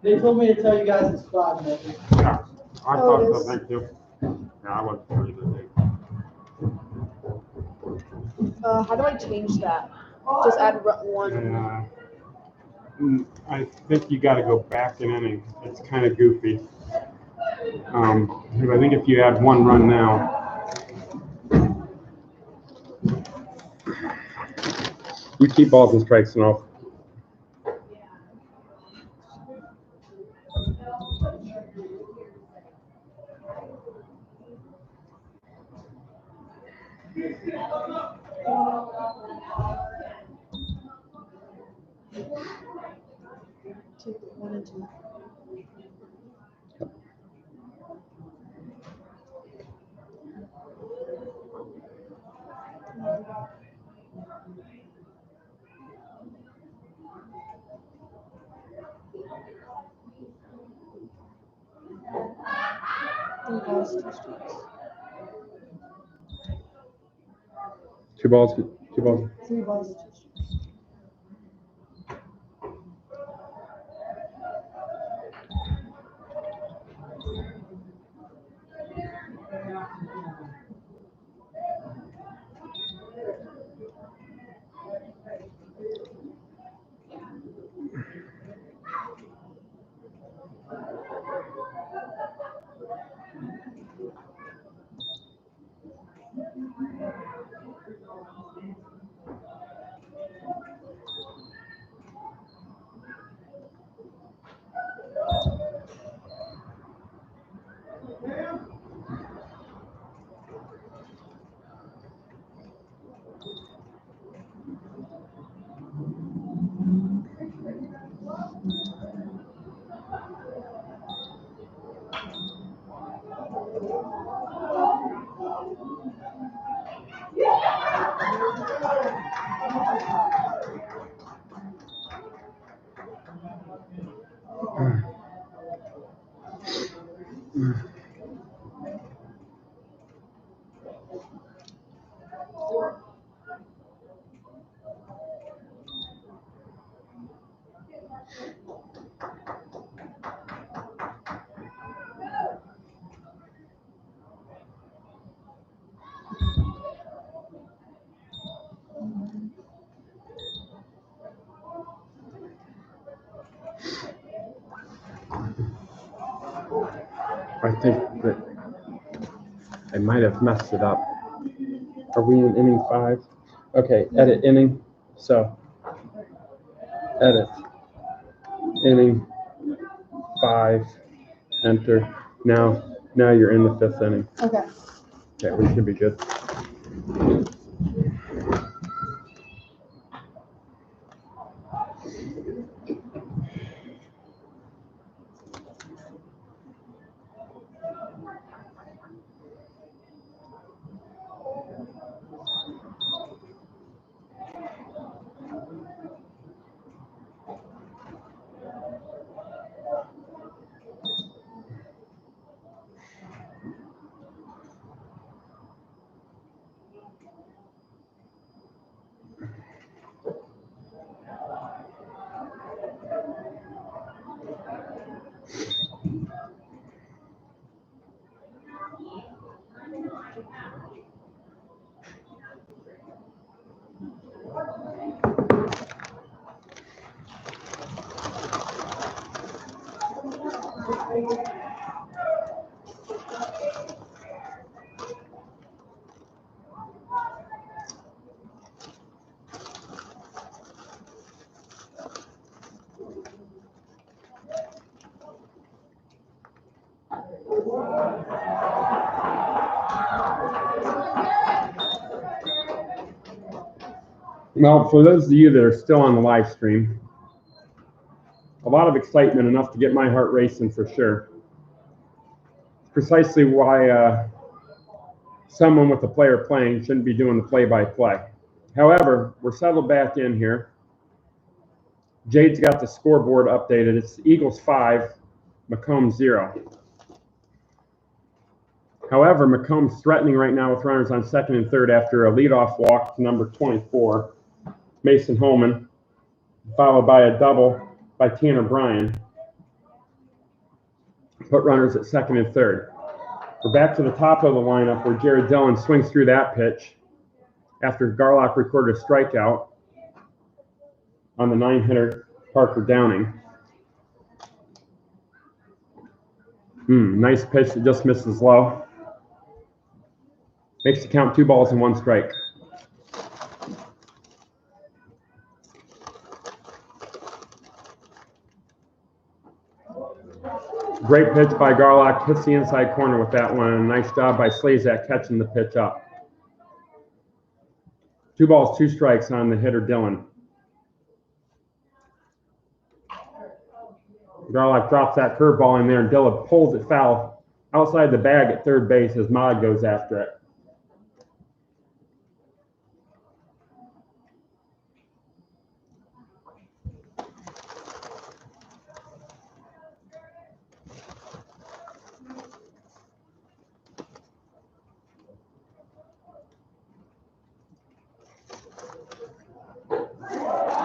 They told me to tell you guys it's 5 minutes. Yeah, I Oh, thought it so, is. thank you. Yeah, I wasn't sure either. How do I change that? Just add one. I think you got to go back in inning. It's kind of goofy. I think if you add one run now, you keep balls and strikes and all. Two, 1 and 2. Three balls, 2 strikes. 2 balls, 2 balls. 3 balls, 2 strikes. I think that I might have messed it up. Are we in inning 5? Okay, edit inning. So, edit inning 5. Enter. Now you're in the 5th inning. Okay. Okay, we should be good. Well, for those of you that are still on the live stream, a lot of excitement, enough to get my heart racing for sure. Precisely why someone with a player playing shouldn't be doing the play-by-play. However, we're settled back in here. Jade's got the scoreboard updated. It's Eagles 5, McComb 0. However, McComb's threatening right now with runners on 2nd and 3rd after a leadoff walk to number 24, Mason Holman, followed by a double by Tanner Bryan. Put runners at 2nd and 3rd. We're back to the top of the lineup where Jared Dillon swings through that pitch after Garlock recorded a strikeout on the 9-hitter Parker Downing. Nice pitch that just misses low. Makes the count 2 balls and 1 strike. Great pitch by Garlock, hits the inside corner with that one, and a nice job by Slazak catching the pitch up. 2 balls, 2 strikes on the hitter Dillon. Garlock drops that curveball in there, and Dillon pulls it foul outside the bag at 3rd base as Mod goes after it.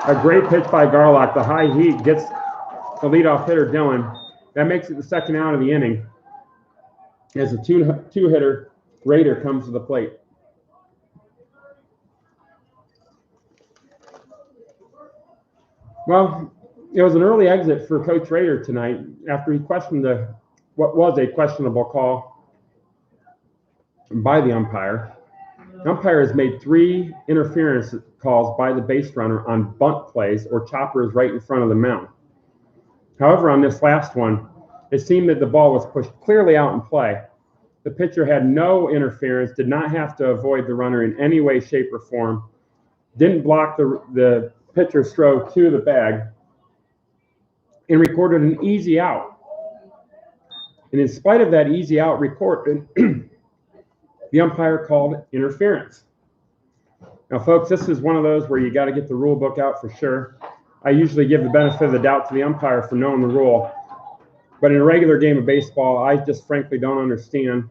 A great pitch by Garlock. The high heat gets the leadoff hitter Dillon. That makes it the 2nd out of the inning as the two-hitter Raider comes to the plate. Well, it was an early exit for Coach Raider tonight after he questioned what was a questionable call by the umpire. The umpire has made 3 interference calls by the base runner on bunt plays or choppers right in front of the mound. However, on this last one, it seemed that the ball was pushed clearly out in play. The pitcher had no interference, did not have to avoid the runner in any way, shape, or form, didn't block the pitcher's throw to the bag, and recorded an easy out. And in spite of that easy out recorded, the umpire called interference. Now, folks, this is one of those where you got to get the rule book out for sure. I usually give the benefit of the doubt to the umpire for knowing the rule. But in a regular game of baseball, I just frankly don't understand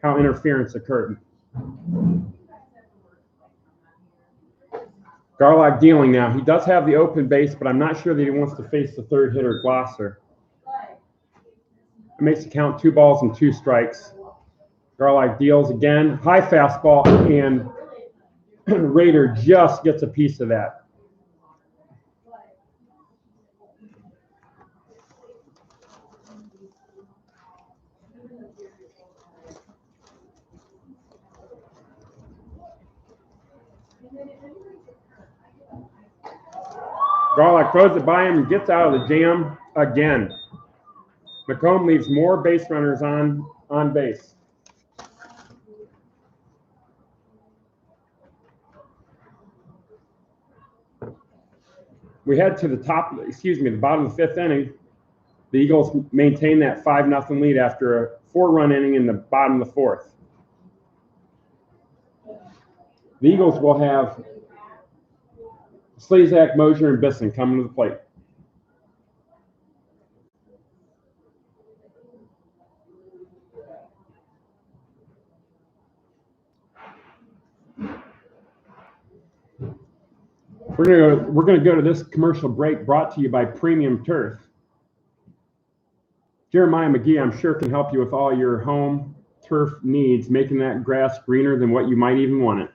how interference occurred. Garlock dealing now. He does have the open base, but I'm not sure that he wants to face the third hitter, Glosser. It makes the count 2 balls and 2 strikes. Garlock deals again. High fastball, and Rader just gets a piece of that. Garlock throws it by him and gets out of the jam again. McComb leaves more base runners on base. We head to the bottom of the 5th inning. The Eagles maintain that 5-0 lead after a 4-run inning in the bottom of the 4th. The Eagles will have Slezak, Mosier, and Bisson coming to the plate. We're gonna go to this commercial break brought to you by Premium Turf. Jeremiah McGee, I'm sure, can help you with all your home turf needs, making that grass greener than what you might even want it.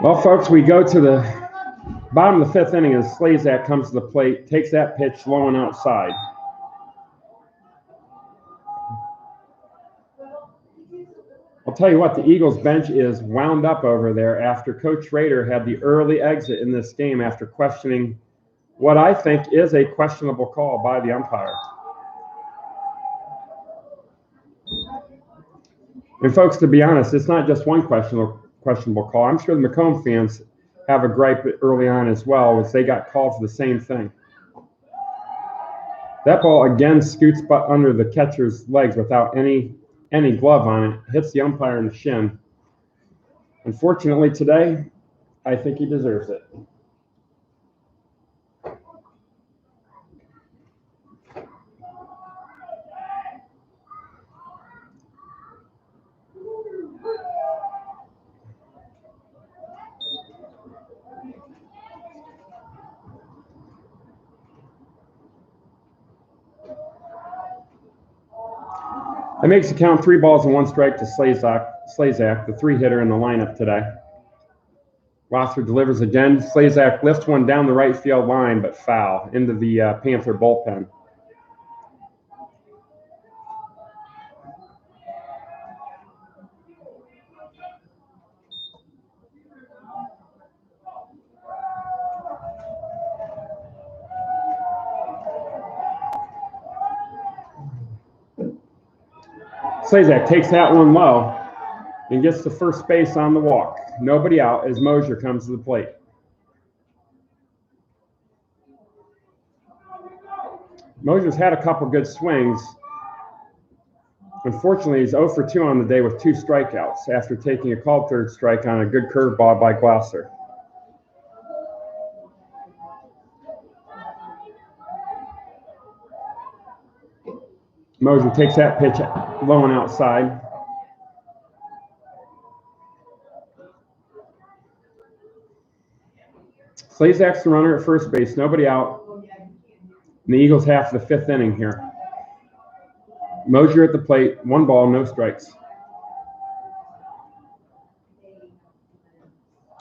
Well, folks, we go to the bottom of the 5th inning as Slezak comes to the plate, takes that pitch low and outside. I'll tell you what, the Eagles bench is wound up over there after Coach Rader had the early exit in this game after questioning what I think is a questionable call by the umpire. And folks, to be honest, it's not just one questionable call. I'm sure the McComb fans have a gripe early on as well, as they got called for the same thing. That ball again scoots under the catcher's legs without any glove on it, hits the umpire in the shin. Unfortunately today, I think he deserves it. That makes the count 3 balls and 1 strike to Slezak, the 3-hitter in the lineup today. Rosser delivers again. Slezak lifts one down the right field line, but foul into the Panther bullpen. Slezak takes that one low and gets to first base on the walk. Nobody out as Mosier comes to the plate. Mosier's had a couple good swings. Unfortunately, he's 0 for 2 on the day with 2 strikeouts after taking a called third strike on a good curveball by Glosser. Mosier takes that pitch low and outside. Slezak's the runner at first base, nobody out. And the Eagles half the 5th inning here. Mosier at the plate, 1 ball, no strikes.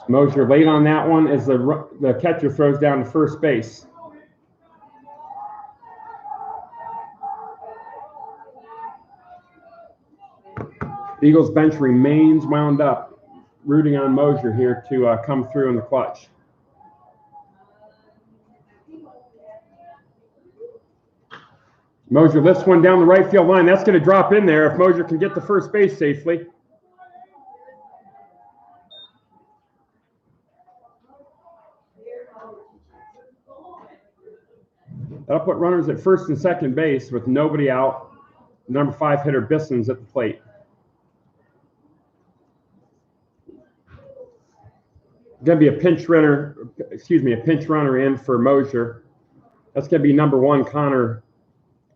Mosier late on that one as the catcher throws down to first base. Eagles bench remains wound up, rooting on Mosier here to come through in the clutch. Mosier lifts one down the right field line. That's going to drop in there if Mosier can get to first base safely. That'll put runners at first and second base with nobody out. Number 5 hitter Bisson's at the plate. Going to be a pinch runner in for Mosier. That's going to be number 1 Connor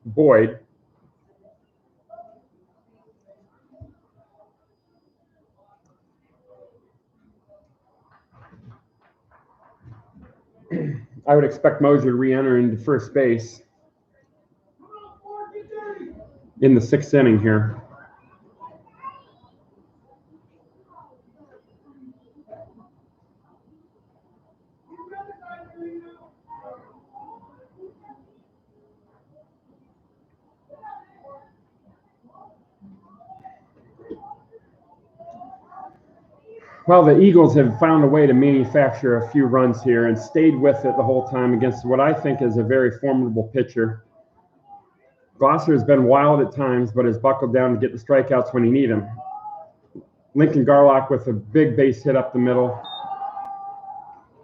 Boyd. I would expect Mosier to re-enter into first base in the 6th inning here. Well, the Eagles have found a way to manufacture a few runs here and stayed with it the whole time against what I think is a very formidable pitcher. Glosser has been wild at times, but has buckled down to get the strikeouts when you need them. Lincoln Garlock with a big base hit up the middle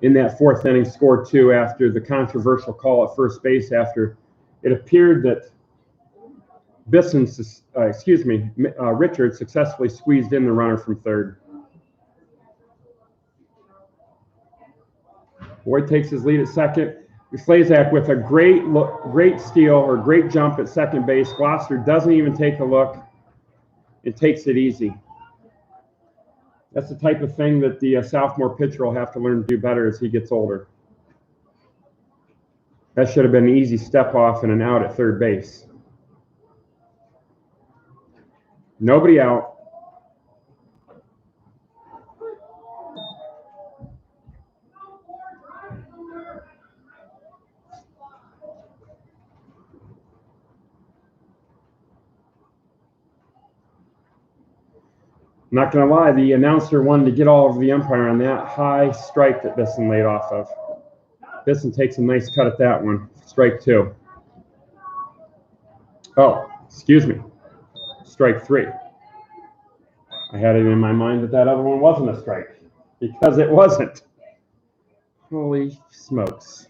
in that 4th inning, scored 2 after the controversial call at first base after it appeared that Richard successfully squeezed in the runner from third. Boyd takes his lead at second. Slazak with a great steal or great jump at second base. Glosser doesn't even take a look and takes it easy. That's the type of thing that the sophomore pitcher will have to learn to do better as he gets older. That should have been an easy step off and an out at third base. Nobody out. Not going to lie, the announcer wanted to get all of the umpire on that high strike that Bisson laid off of. Bisson takes a nice cut at that one. Strike 2. Oh, excuse me. Strike 3. I had it in my mind that other one wasn't a strike because it wasn't. Holy smokes.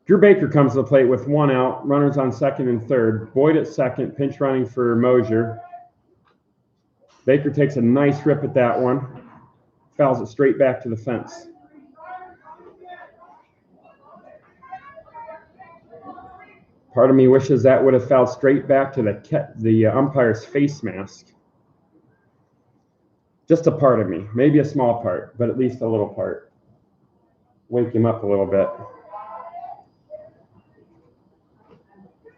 Drew Baker comes to the plate with 1 out. Runners on second and third. Boyd at second, pinch running for Mosier. Baker takes a nice rip at that one. Fouls it straight back to the fence. Part of me wishes that would have fouled straight back to the umpire's face mask. Just a part of me. Maybe a small part, but at least a little part. Wake him up a little bit.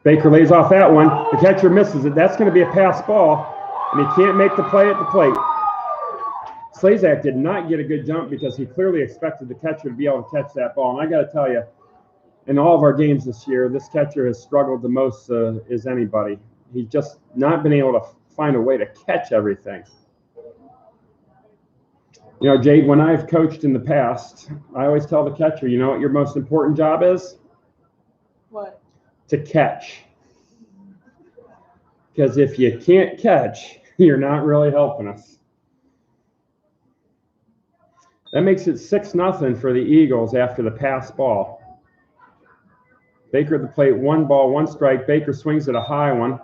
Baker lays off that one. The catcher misses it. That's going to be a pass ball. And he can't make the play at the plate. Slazak did not get a good jump because he clearly expected the catcher to be able to catch that ball. And I got to tell you, in all of our games this year, this catcher has struggled the most as anybody. He's just not been able to find a way to catch everything. You know, Jade, when I've coached in the past, I always tell the catcher, you know what your most important job is? What? To catch. Because if you can't catch, you're not really helping us. That makes it 6-0 for the Eagles after the pass ball. Baker at the plate, 1 ball, 1 strike. Baker swings at a high one.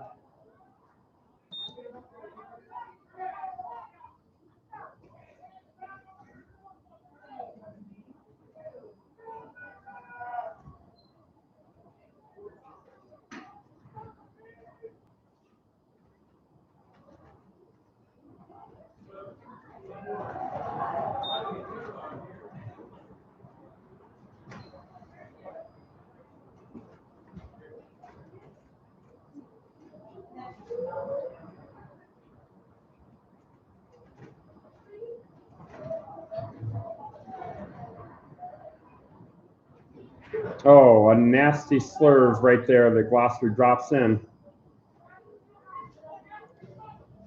Oh, a nasty slurve right there that Gloucester drops in.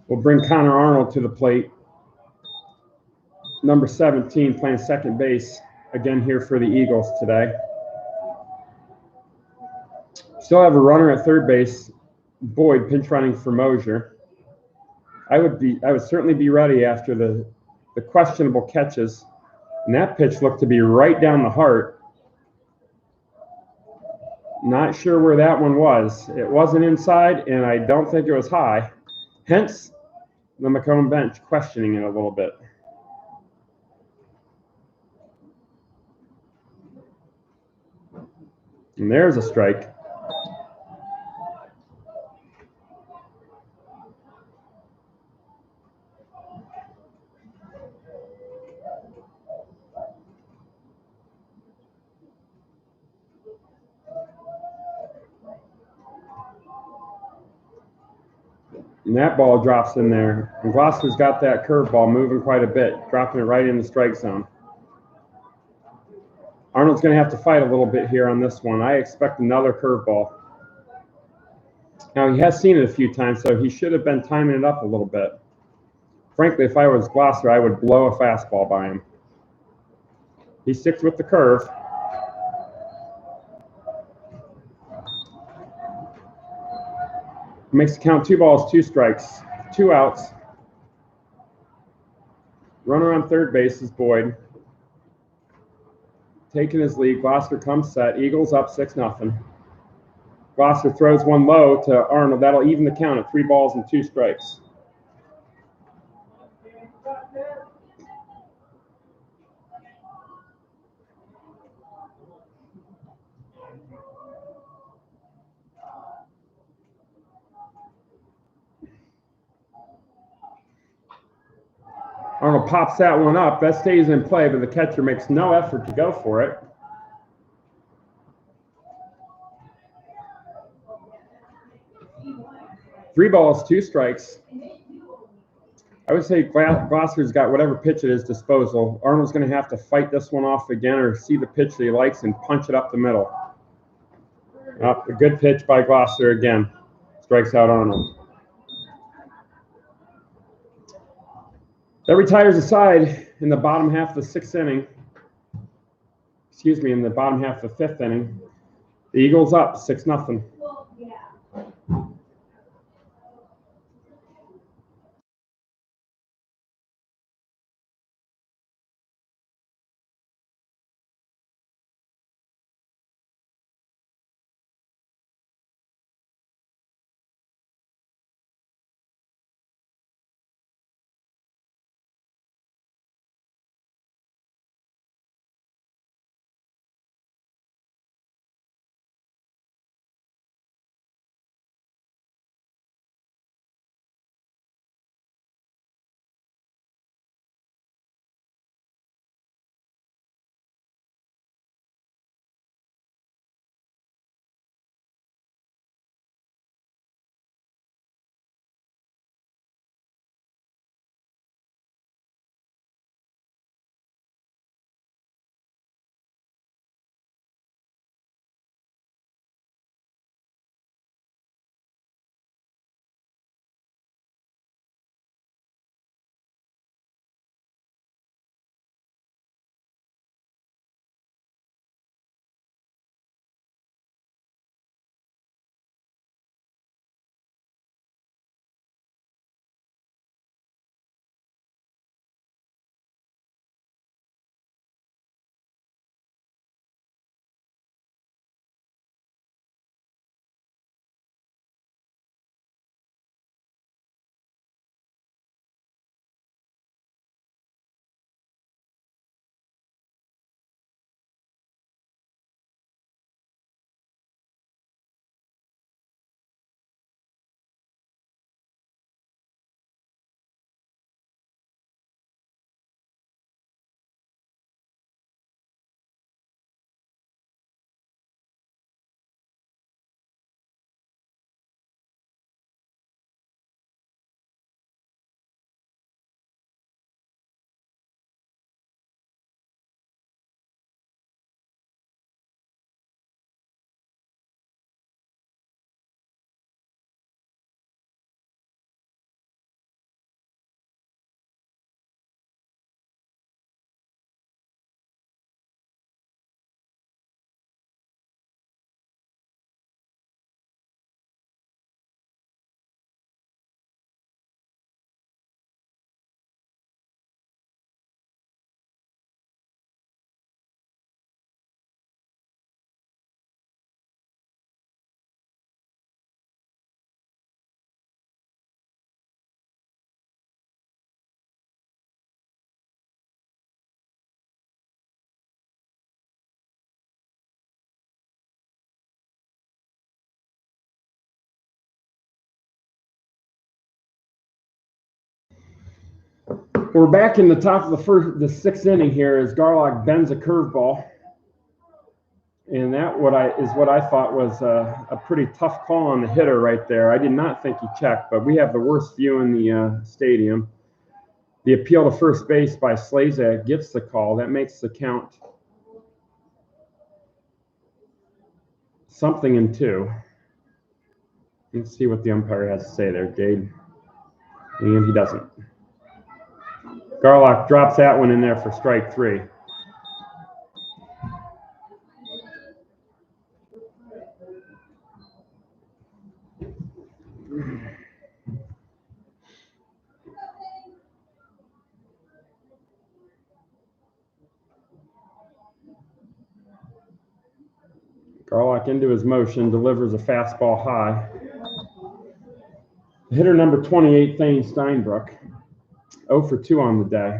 We'll bring Connor Arnold to the plate. Number 17, playing second base, again here for the Eagles today. Still have a runner at third base, Boyd pinch running for Mosier. I would certainly be ready after the questionable catches. And that pitch looked to be right down the heart. Not sure where that one was. It wasn't inside, and I don't think it was high. Hence, the McComb bench questioning it a little bit. And there's a strike. And that ball drops in there. And Gloucester's got that curveball moving quite a bit, dropping it right in the strike zone. Arnold's going to have to fight a little bit here on this one. I expect another curveball. Now, he has seen it a few times, so he should have been timing it up a little bit. Frankly, if I was Gloucester, I would blow a fastball by him. He sticks with the curve. Makes the count 2 balls, 2 strikes, 2 outs. Runner on third base is Boyd. Taking his lead, Gloucester comes set. Eagles up 6-0. Gloucester throws one low to Arnold. That'll even the count at 3 balls and 2 strikes. Arnold pops that one up. That stays in play, but the catcher makes no effort to go for it. Three balls, 2 strikes. I would say Gloucester's got whatever pitch at his disposal. Arnold's going to have to fight this one off again or see the pitch that he likes and punch it up the middle. A good pitch by Gloucester again. Strikes out Arnold. That retires a side in the bottom half of the 6th inning. Excuse me, in the bottom half of the 5th inning. The Eagles up 6-0. We're back in the top of the sixth inning here as Garlock bends a curveball. And that is what I thought was a pretty tough call on the hitter right there. I did not think he checked, but we have the worst view in the stadium. The appeal to first base by Slazak gets the call. That makes the count something in 2. Let's see what the umpire has to say there, Gade. And he doesn't. Garlock drops that one in there for strike 3. Garlock into his motion, delivers a fastball high. Hitter number 28, Thane Steinbrook, 0 for 2 on the day.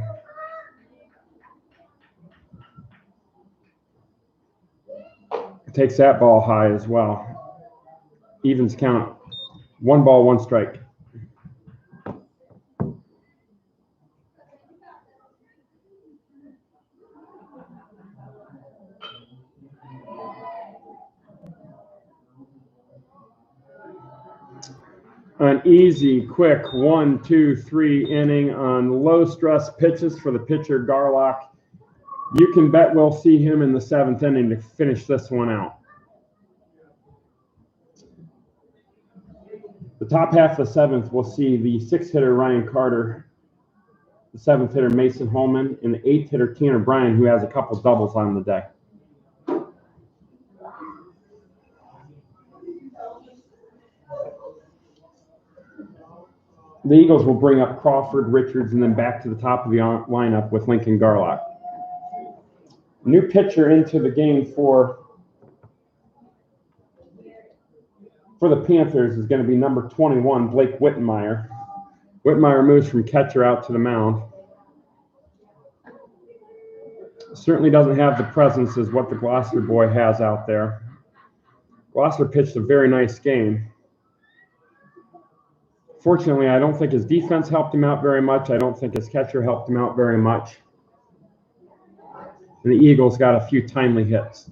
Takes that ball high as well. Evens count. 1 ball, 1 strike. An easy, quick 1, 2, 3 inning on low stress pitches for the pitcher Garlock. You can bet we'll see him in the 7th inning to finish this one out. The top half of the 7th, we'll see the 6th hitter Ryan Carter, the 7th hitter Mason Holman, and the 8th hitter Tanner Bryan, who has a couple doubles on the day. The Eagles will bring up Crawford, Richards, and then back to the top of the lineup with Lincoln Garlock. New pitcher into the game for the Panthers is going to be number 21, Blake Whittenmeyer. Whittenmeyer moves from catcher out to the mound. Certainly doesn't have the presence as what the Gloucester boy has out there. Gloucester pitched a very nice game. Fortunately, I don't think his defense helped him out very much. I don't think his catcher helped him out very much. And the Eagles got a few timely hits.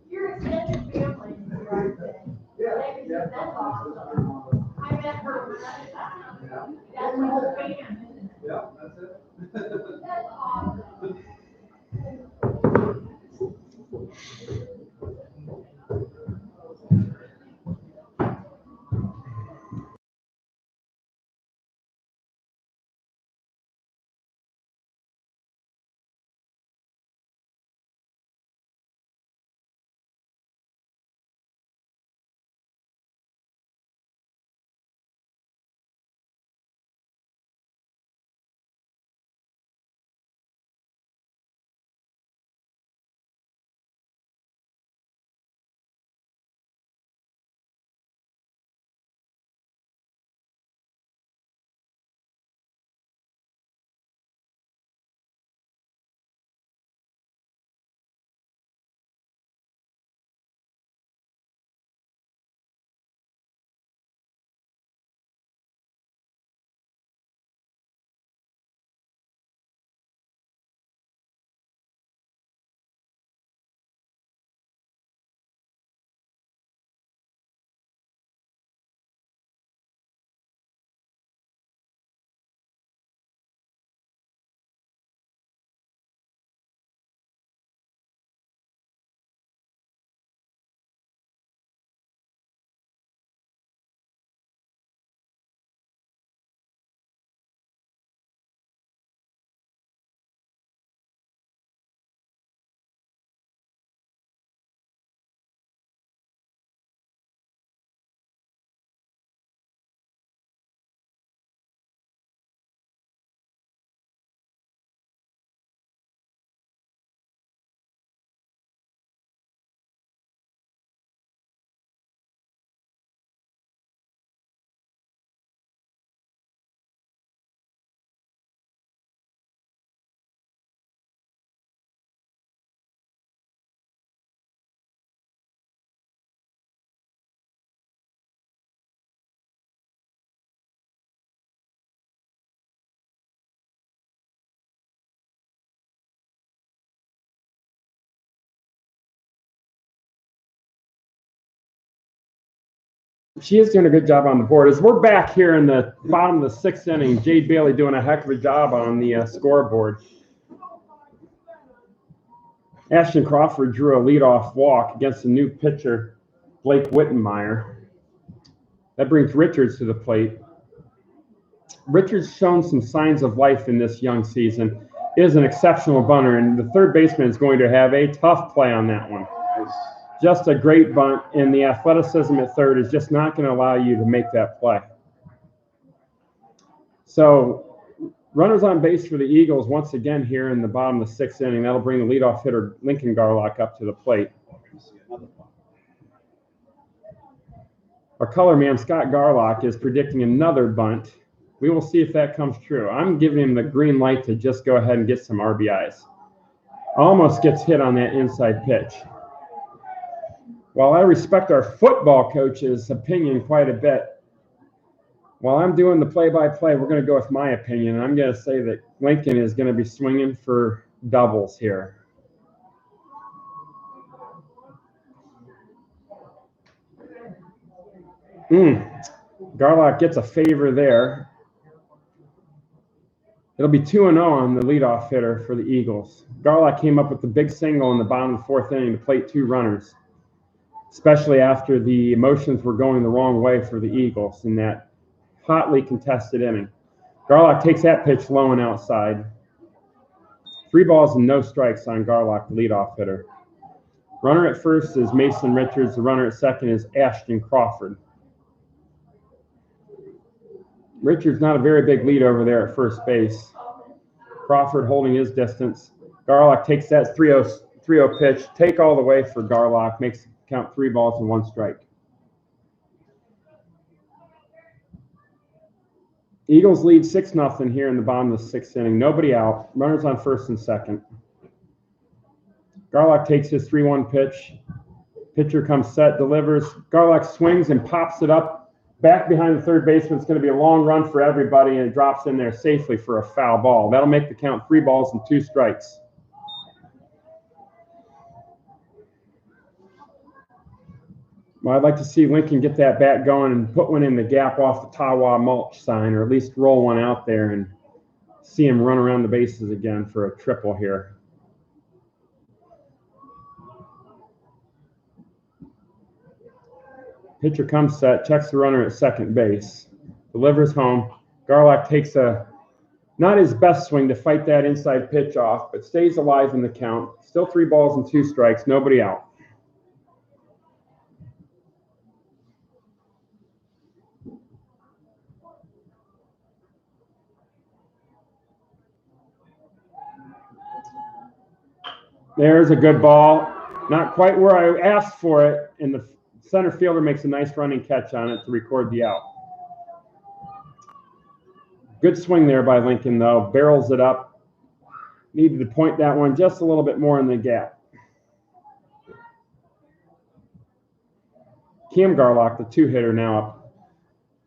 Your extended family is right there. That's awesome. I met her another time. That's my whole family. Yeah, that's it. That's awesome. she is doing a good job on the board. As we're back here in the bottom of the 6th inning, Jade Bailey doing a heck of a job on the scoreboard. Ashton Crawford drew a leadoff walk against the new pitcher, Blake Whittenmeyer. That brings Richards to the plate. Richards shown some signs of life in this young season. Is an exceptional bunter, and the third baseman is going to have a tough play on that one. Just a great bunt, and the athleticism at third is just not going to allow you to make that play. So runners on base for the Eagles once again here in the bottom of the 6th inning. That'll bring the leadoff hitter Lincoln Garlock up to the plate. Our color man Scott Garlock is predicting another bunt. We will see if that comes true. I'm giving him the green light to just go ahead and get some RBIs. Almost gets hit on that inside pitch. While I respect our football coach's opinion quite a bit, while I'm doing the play-by-play, we're going to go with my opinion. And I'm going to say that Lincoln is going to be swinging for doubles here. Garlock gets a favor there. It'll be 2-0 on the leadoff hitter for the Eagles. Garlock came up with the big single in the bottom of the 4th inning to plate 2 runners, especially after the emotions were going the wrong way for the Eagles in that hotly contested inning. Garlock takes that pitch low and outside. 3 balls and no strikes on Garlock, the leadoff hitter. Runner at first is Mason Richards. The runner at second is Ashton Crawford. Richards not a very big lead over there at first base. Crawford holding his distance. Garlock takes that 3-0 pitch. Take all the way for Garlock. Makes the count 3 balls and 1 strike. Eagles lead 6-0 here in the bottom of the 6th inning. Nobody out. Runners on first and second. Garlock takes his 3-1 pitch. Pitcher comes set, delivers. Garlock swings and pops it up. Back behind the third baseman. It's going to be a long run for everybody, and it drops in there safely for a foul ball. That'll make the count 3 balls and 2 strikes. Well, I'd like to see Lincoln get that bat going and put one in the gap off the Tawa mulch sign, or at least roll one out there and see him run around the bases again for a triple here. Pitcher comes set, checks the runner at second base, delivers home. Garlock takes not his best swing to fight that inside pitch off, but stays alive in the count. Still 3 balls and 2 strikes, nobody out. There's a good ball. Not quite where I asked for it, and the center fielder makes a nice running catch on it to record the out. Good swing there by Lincoln, though. Barrels it up. Needed to point that one just a little bit more in the gap. Cam Garlock, the 2-hitter, now up.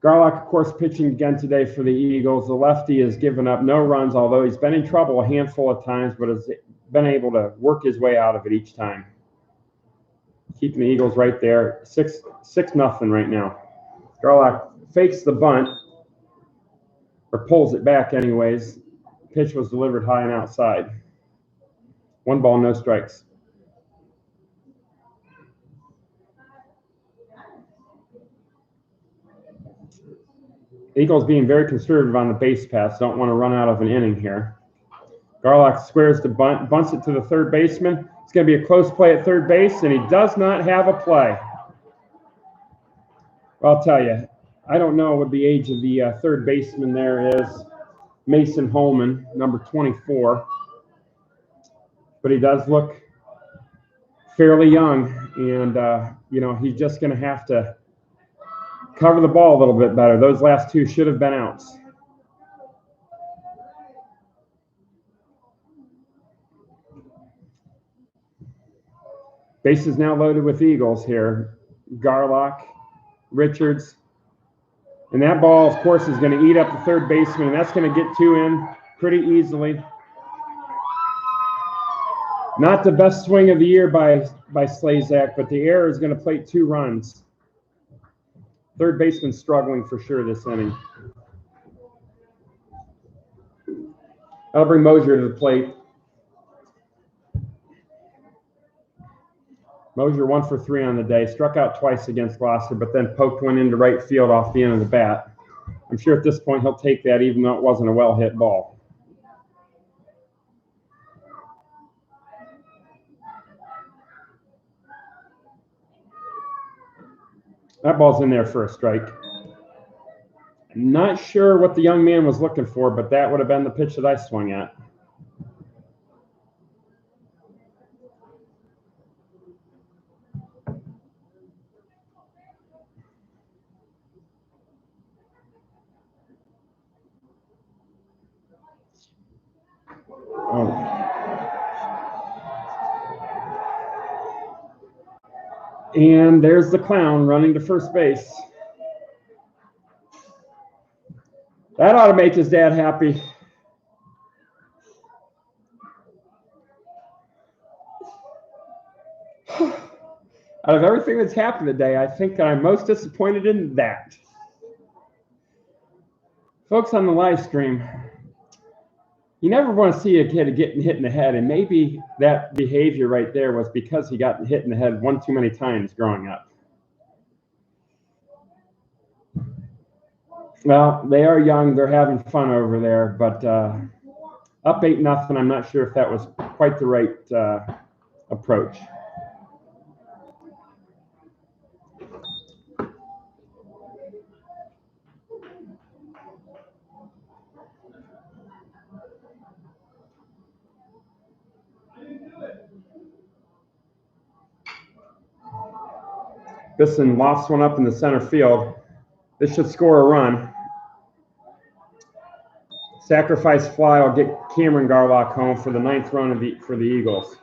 Garlock, of course, pitching again today for the Eagles. The lefty has given up no runs, although he's been in trouble a handful of times, but has been able to work his way out of it each time. Keeping the Eagles right there, 6-0 right now. Garlock fakes the bunt, or pulls it back anyways. Pitch was delivered high and outside. 1 ball, no strikes. Eagles being very conservative on the base paths. Don't want to run out of an inning here. Garlock squares the bunt, bunts it to the third baseman. It's going to be a close play at third base, and he does not have a play. Well, I'll tell you, I don't know what the age of the third baseman there is. Mason Holman, number 24. But he does look fairly young, and, he's just going to have to cover the ball a little bit better. Those last 2 should have been outs. Bases now loaded with Eagles here. Garlock, Richards. And that ball, of course, is going to eat up the third baseman, and that's going to get 2 in pretty easily. Not the best swing of the year by Slazak, but the error is going to plate 2 runs. Third baseman struggling for sure this inning. That'll bring Mosier to the plate. Mosier 1 for 3 on the day, struck out twice against Gloucester, but then poked one into right field off the end of the bat. I'm sure at this point he'll take that even though it wasn't a well-hit ball. That ball's in there for a strike. I'm not sure what the young man was looking for, but that would have been the pitch that I swung at. Oh. And there's the clown running to first base. That ought to make his dad happy. Out of everything that's happened today, I think I'm most disappointed in that. Folks on the live stream, you never want to see a kid getting hit in the head, and maybe that behavior right there was because he got hit in the head one too many times growing up. Well, they are young. They're having fun over there, but up 8-0. I'm not sure if that was quite the right approach. Bisson lofts one up in the center field. This should score a run. Sacrifice fly will get Cameron Garlock home for the 9th run for the Eagles.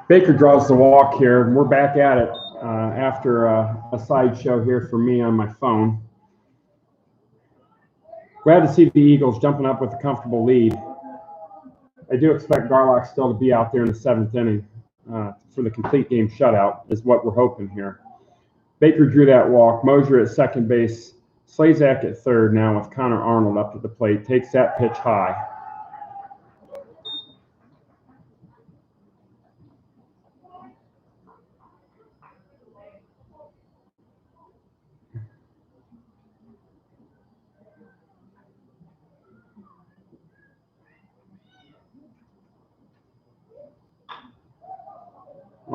Baker draws the walk here. We're back at it after a sideshow here for me on my phone. Glad to see the Eagles jumping up with a comfortable lead. I do expect Garlock still to be out there in the 7th inning for the complete game shutout is what we're hoping here. Baker drew that walk. Mosier at second base. Slazak at third now with Connor Arnold up at the plate. Takes that pitch high.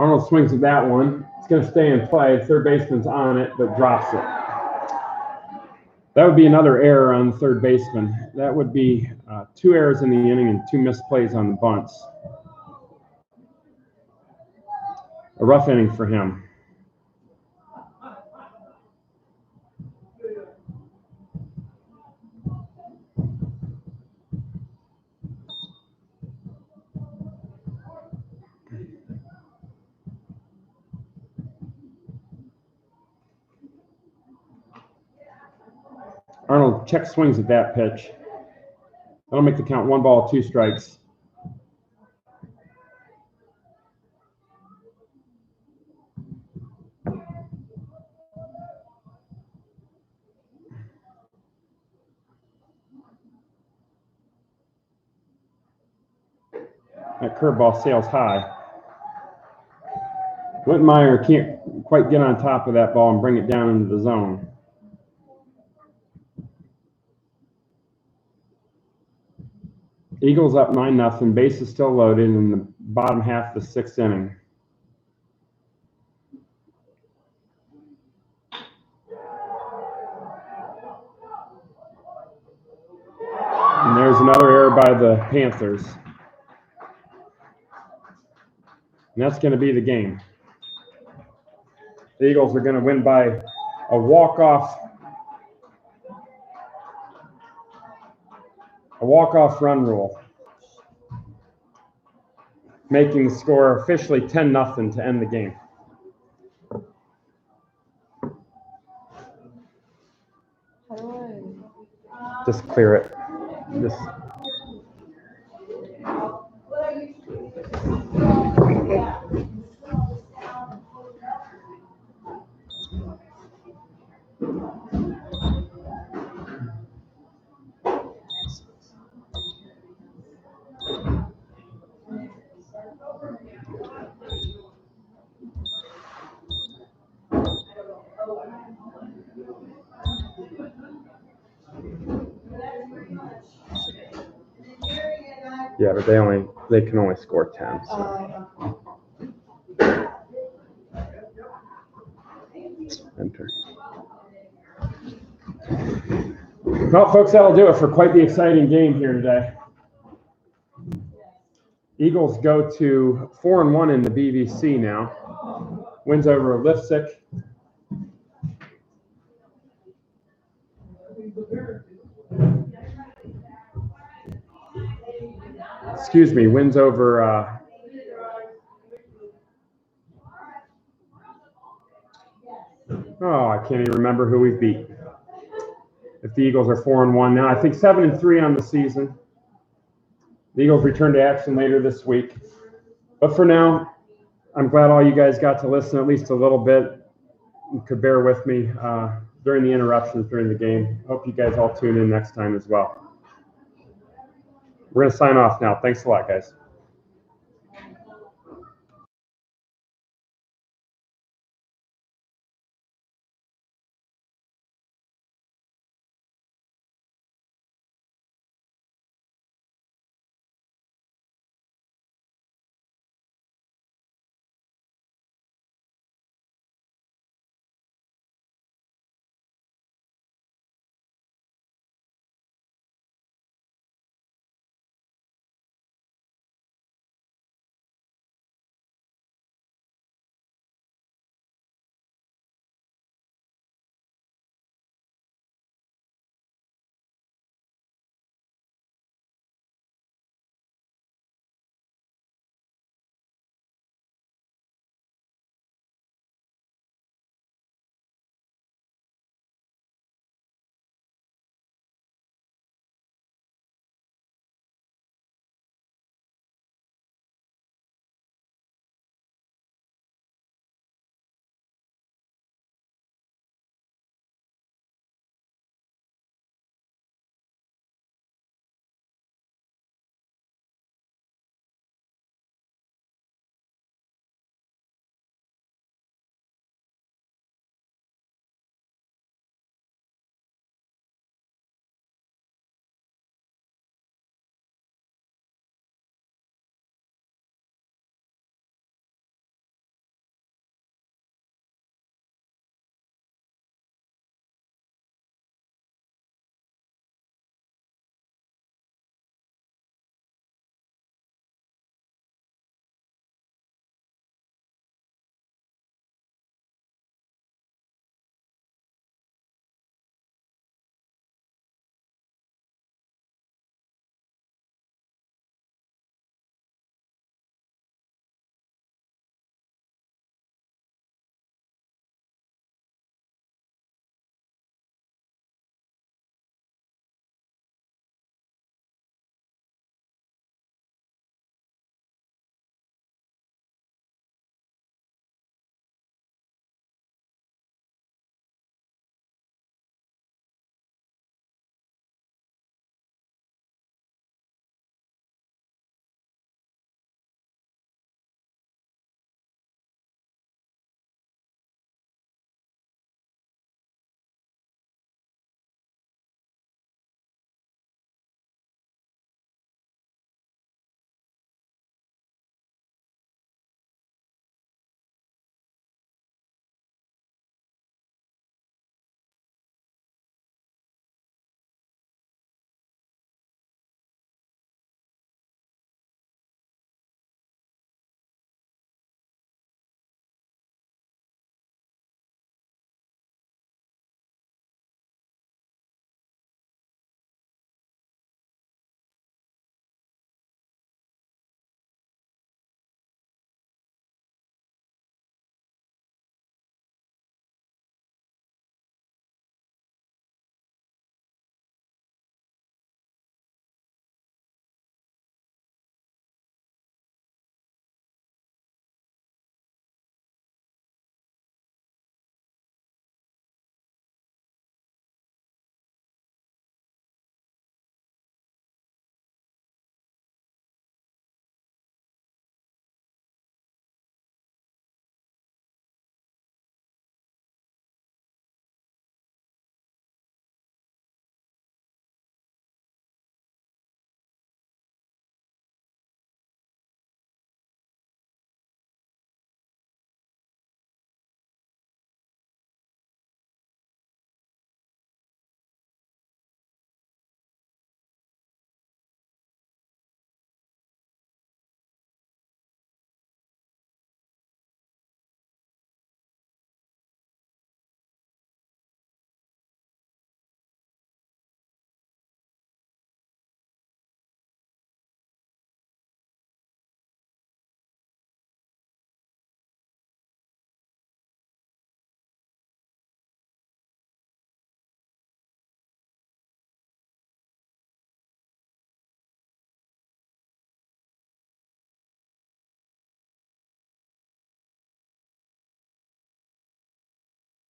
Arnold swings at that one. It's going to stay in play. Third baseman's on it, but drops it. That would be another error on the third baseman. That would be 2 errors in the inning and 2 missed plays on the bunts. A rough inning for him. Arnold check swings at that pitch. That'll make the count 1 ball, 2 strikes. That curveball sails high. Whittenmeier can't quite get on top of that ball and bring it down into the zone. Eagles up 9-0. Base is still loaded in the bottom half of the 6th inning. And there's another error by the Panthers. And that's going to be the game. The Eagles are going to win by a walk-off run rule, making the score officially 10-0 to end the game. How do Just clear it. Just. Yeah, but they can only score 10. So. Enter. Well, folks, that'll do it for quite the exciting game here today. Eagles go to 4-1 in the BVC now. Wins over Lipsick. Excuse me, wins over I can't even remember who we beat. If the Eagles are 4-1 now, I think 7-3 on the season. The Eagles return to action later this week. But for now, I'm glad all you guys got to listen at least a little bit. You could bear with me during the interruptions during the game. Hope you guys all tune in next time as well. We're going to sign off now. Thanks a lot, guys.